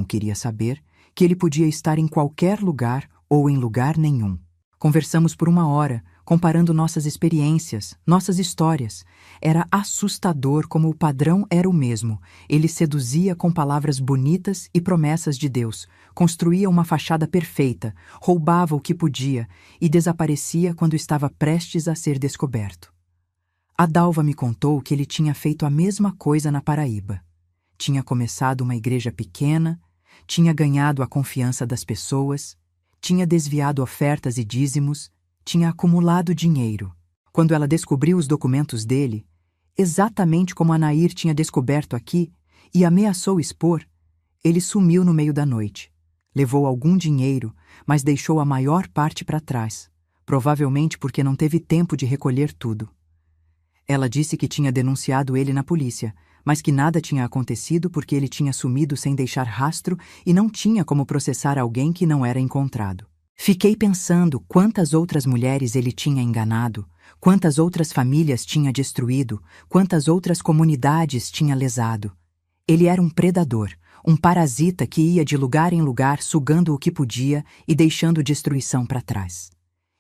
queria saber, que ele podia estar em qualquer lugar ou em lugar nenhum. Conversamos por 1 hora, comparando nossas experiências, nossas histórias. Era assustador como o padrão era o mesmo. Ele seduzia com palavras bonitas e promessas de Deus, construía uma fachada perfeita, roubava o que podia e desaparecia quando estava prestes a ser descoberto. A Dalva me contou que ele tinha feito a mesma coisa na Paraíba. Tinha começado uma igreja pequena, tinha ganhado a confiança das pessoas, tinha desviado ofertas e dízimos, tinha acumulado dinheiro. Quando ela descobriu os documentos dele, exatamente como a Nair tinha descoberto aqui, e ameaçou expor, ele sumiu no meio da noite. Levou algum dinheiro, mas deixou a maior parte para trás, provavelmente porque não teve tempo de recolher tudo. Ela disse que tinha denunciado ele na polícia, mas que nada tinha acontecido porque ele tinha sumido sem deixar rastro e não tinha como processar alguém que não era encontrado. Fiquei pensando quantas outras mulheres ele tinha enganado, quantas outras famílias tinha destruído, quantas outras comunidades tinha lesado. Ele era um predador, um parasita que ia de lugar em lugar sugando o que podia e deixando destruição para trás.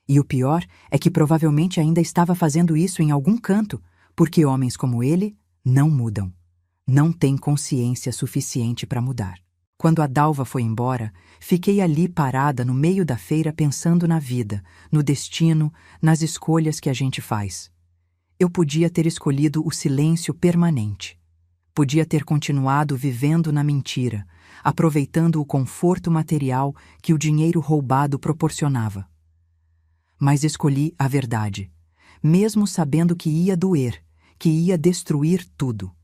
E o pior é que provavelmente ainda estava fazendo isso em algum canto, porque homens como ele não mudam, não têm consciência suficiente para mudar. Quando a Dalva foi embora, fiquei ali parada no meio da feira pensando na vida, no destino, nas escolhas que a gente faz. Eu podia ter escolhido o silêncio permanente. Podia ter continuado vivendo na mentira, aproveitando o conforto material que o dinheiro roubado proporcionava. Mas escolhi a verdade, mesmo sabendo que ia doer, que ia destruir tudo.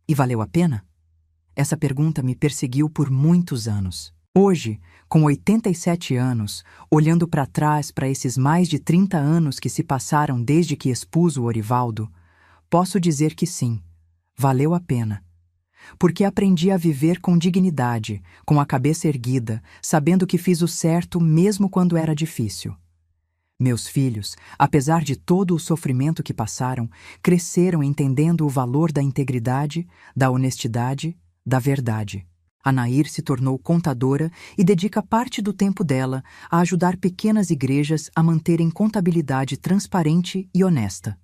E valeu a pena? Essa pergunta me perseguiu por muitos anos. Hoje, com 87 anos, olhando para trás para esses mais de 30 anos que se passaram desde que expus o Orivaldo, posso dizer que sim, valeu a pena. Porque aprendi a viver com dignidade, com a cabeça erguida, sabendo que fiz o certo mesmo quando era difícil. Meus filhos, apesar de todo o sofrimento que passaram, cresceram entendendo o valor da integridade, da honestidade, da verdade. A Nair se tornou contadora e dedica parte do tempo dela a ajudar pequenas igrejas a manterem contabilidade transparente e honesta.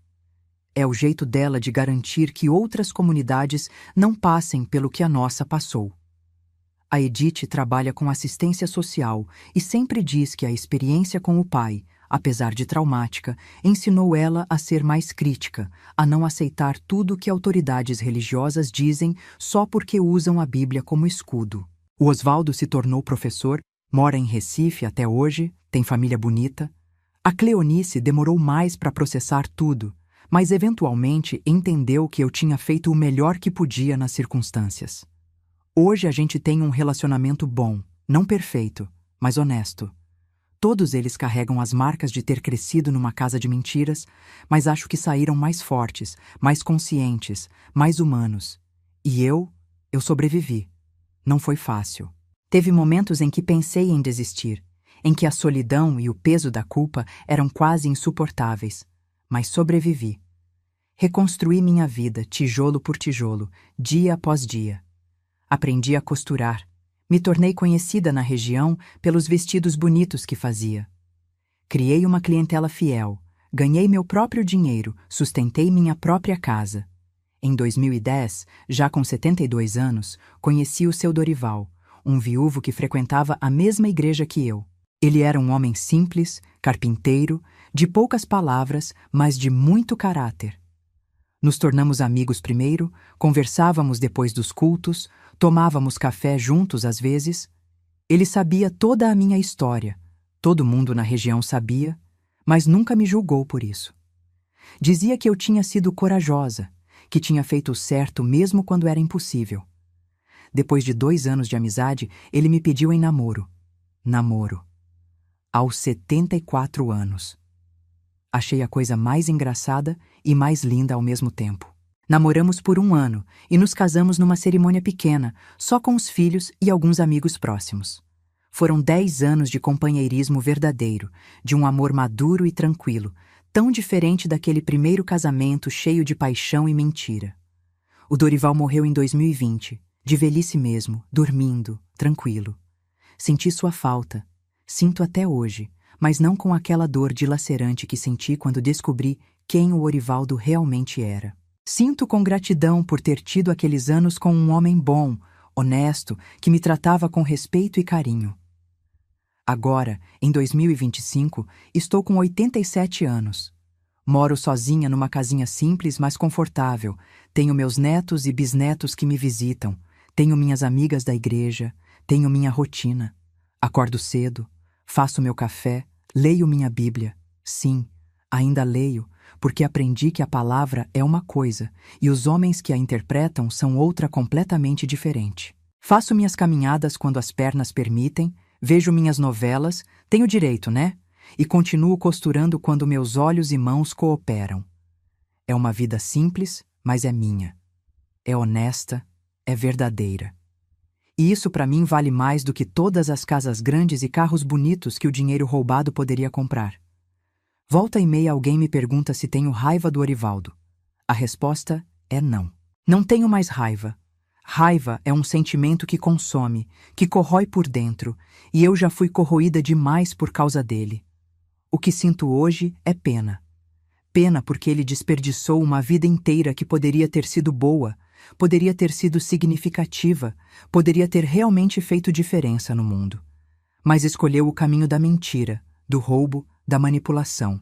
É o jeito dela de garantir que outras comunidades não passem pelo que a nossa passou. A Edith trabalha com assistência social e sempre diz que a experiência com o pai, apesar de traumática, ensinou ela a ser mais crítica, a não aceitar tudo que autoridades religiosas dizem só porque usam a Bíblia como escudo. O Osvaldo se tornou professor, mora em Recife até hoje, tem família bonita. A Cleonice demorou mais para processar tudo, mas eventualmente entendeu que eu tinha feito o melhor que podia nas circunstâncias. Hoje a gente tem um relacionamento bom, não perfeito, mas honesto. Todos eles carregam as marcas de ter crescido numa casa de mentiras, mas acho que saíram mais fortes, mais conscientes, mais humanos. E eu sobrevivi. Não foi fácil. Teve momentos em que pensei em desistir, em que a solidão e o peso da culpa eram quase insuportáveis, mas sobrevivi. Reconstruí minha vida, tijolo por tijolo, dia após dia. Aprendi a costurar. Me tornei conhecida na região pelos vestidos bonitos que fazia. Criei uma clientela fiel, ganhei meu próprio dinheiro, sustentei minha própria casa. Em 2010, já com 72 anos, conheci o seu Dorival, um viúvo que frequentava a mesma igreja que eu. Ele era um homem simples, carpinteiro, de poucas palavras, mas de muito caráter. Nos tornamos amigos primeiro, conversávamos depois dos cultos, tomávamos café juntos às vezes. Ele sabia toda a minha história, todo mundo na região sabia, mas nunca me julgou por isso. Dizia que eu tinha sido corajosa, que tinha feito o certo mesmo quando era impossível. Depois de 2 anos de amizade, ele me pediu em namoro. Namoro. Aos 74 anos. Achei a coisa mais engraçada e mais linda ao mesmo tempo. Namoramos por 1 ano e nos casamos numa cerimônia pequena, só com os filhos e alguns amigos próximos. Foram 10 anos de companheirismo verdadeiro, de um amor maduro e tranquilo, tão diferente daquele primeiro casamento cheio de paixão e mentira. O Dorival morreu em 2020, de velhice mesmo, dormindo, tranquilo. Senti sua falta, sinto até hoje, mas não com aquela dor dilacerante que senti quando descobri quem o Orivaldo realmente era. Sinto com gratidão por ter tido aqueles anos com um homem bom, honesto, que me tratava com respeito e carinho. Agora, em 2025, estou com 87 anos. Moro sozinha numa casinha simples, mas confortável. Tenho meus netos e bisnetos que me visitam. Tenho minhas amigas da igreja. Tenho minha rotina. Acordo cedo, faço meu café, leio minha Bíblia. Sim, ainda leio, porque aprendi que a palavra é uma coisa e os homens que a interpretam são outra completamente diferente. Faço minhas caminhadas quando as pernas permitem, vejo minhas novelas, tenho direito, né? E continuo costurando quando meus olhos e mãos cooperam. É uma vida simples, mas é minha. É honesta, é verdadeira. E isso para mim vale mais do que todas as casas grandes e carros bonitos que o dinheiro roubado poderia comprar. Volta e meia alguém me pergunta se tenho raiva do Orivaldo. A resposta é não. Não tenho mais raiva. Raiva é um sentimento que consome, que corrói por dentro, e eu já fui corroída demais por causa dele. O que sinto hoje é pena. Pena porque ele desperdiçou uma vida inteira que poderia ter sido boa, poderia ter sido significativa, poderia ter realmente feito diferença no mundo. Mas escolheu o caminho da mentira, do roubo, da manipulação.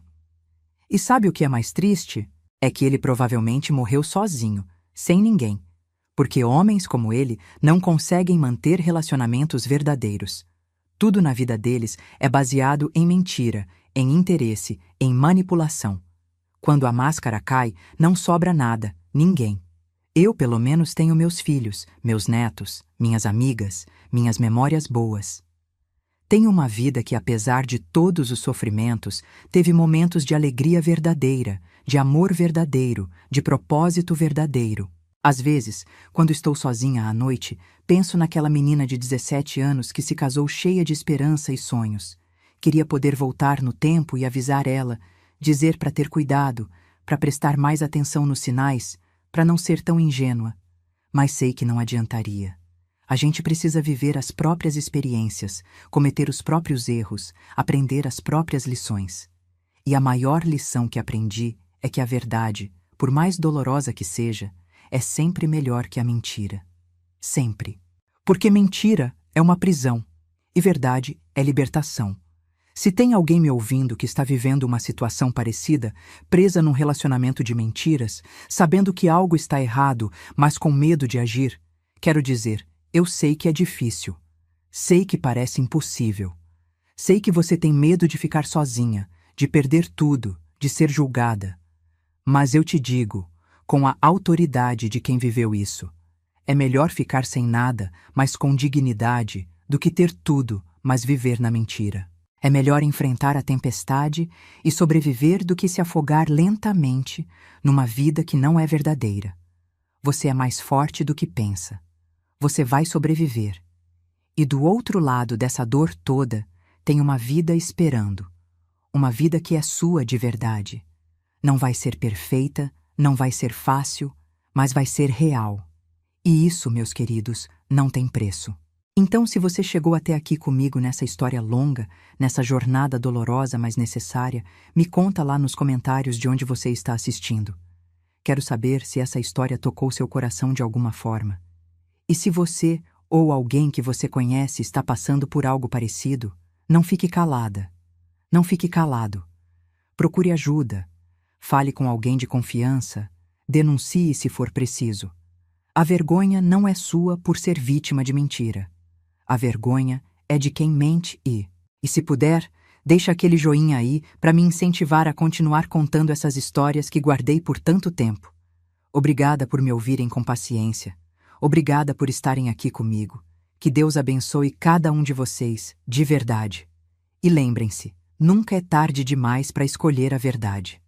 E sabe o que é mais triste? É que ele provavelmente morreu sozinho, sem ninguém, porque homens como ele não conseguem manter relacionamentos verdadeiros. Tudo na vida deles é baseado em mentira, em interesse, em manipulação. Quando a máscara cai, não sobra nada, ninguém. Eu, pelo menos, tenho meus filhos, meus netos, minhas amigas, minhas memórias boas. Tenho uma vida que, apesar de todos os sofrimentos, teve momentos de alegria verdadeira, de amor verdadeiro, de propósito verdadeiro. Às vezes, quando estou sozinha à noite, penso naquela menina de 17 anos que se casou cheia de esperança e sonhos. Queria poder voltar no tempo e avisar ela, dizer para ter cuidado, para prestar mais atenção nos sinais, para não ser tão ingênua. Mas sei que não adiantaria. A gente precisa viver as próprias experiências, cometer os próprios erros, aprender as próprias lições. E a maior lição que aprendi é que a verdade, por mais dolorosa que seja, é sempre melhor que a mentira. Sempre. Porque mentira é uma prisão e verdade é libertação. Se tem alguém me ouvindo que está vivendo uma situação parecida, presa num relacionamento de mentiras, sabendo que algo está errado, mas com medo de agir, quero dizer, eu sei que é difícil. Sei que parece impossível. Sei que você tem medo de ficar sozinha, de perder tudo, de ser julgada. Mas eu te digo, com a autoridade de quem viveu isso, é melhor ficar sem nada, mas com dignidade, do que ter tudo, mas viver na mentira. É melhor enfrentar a tempestade e sobreviver do que se afogar lentamente numa vida que não é verdadeira. Você é mais forte do que pensa. Você vai sobreviver. E do outro lado dessa dor toda, tem uma vida esperando. Uma vida que é sua de verdade. Não vai ser perfeita, não vai ser fácil, mas vai ser real. E isso, meus queridos, não tem preço. Então, se você chegou até aqui comigo nessa história longa, nessa jornada dolorosa, mas necessária, me conta lá nos comentários de onde você está assistindo. Quero saber se essa história tocou seu coração de alguma forma. E se você ou alguém que você conhece está passando por algo parecido, não fique calada. Não fique calado. Procure ajuda. Fale com alguém de confiança. Denuncie se for preciso. A vergonha não é sua por ser vítima de mentira. A vergonha é de quem mente e se puder, deixa aquele joinha aí para me incentivar a continuar contando essas histórias que guardei por tanto tempo. Obrigada por me ouvirem com paciência. Obrigada por estarem aqui comigo. Que Deus abençoe cada um de vocês, de verdade. E lembrem-se, nunca é tarde demais para escolher a verdade.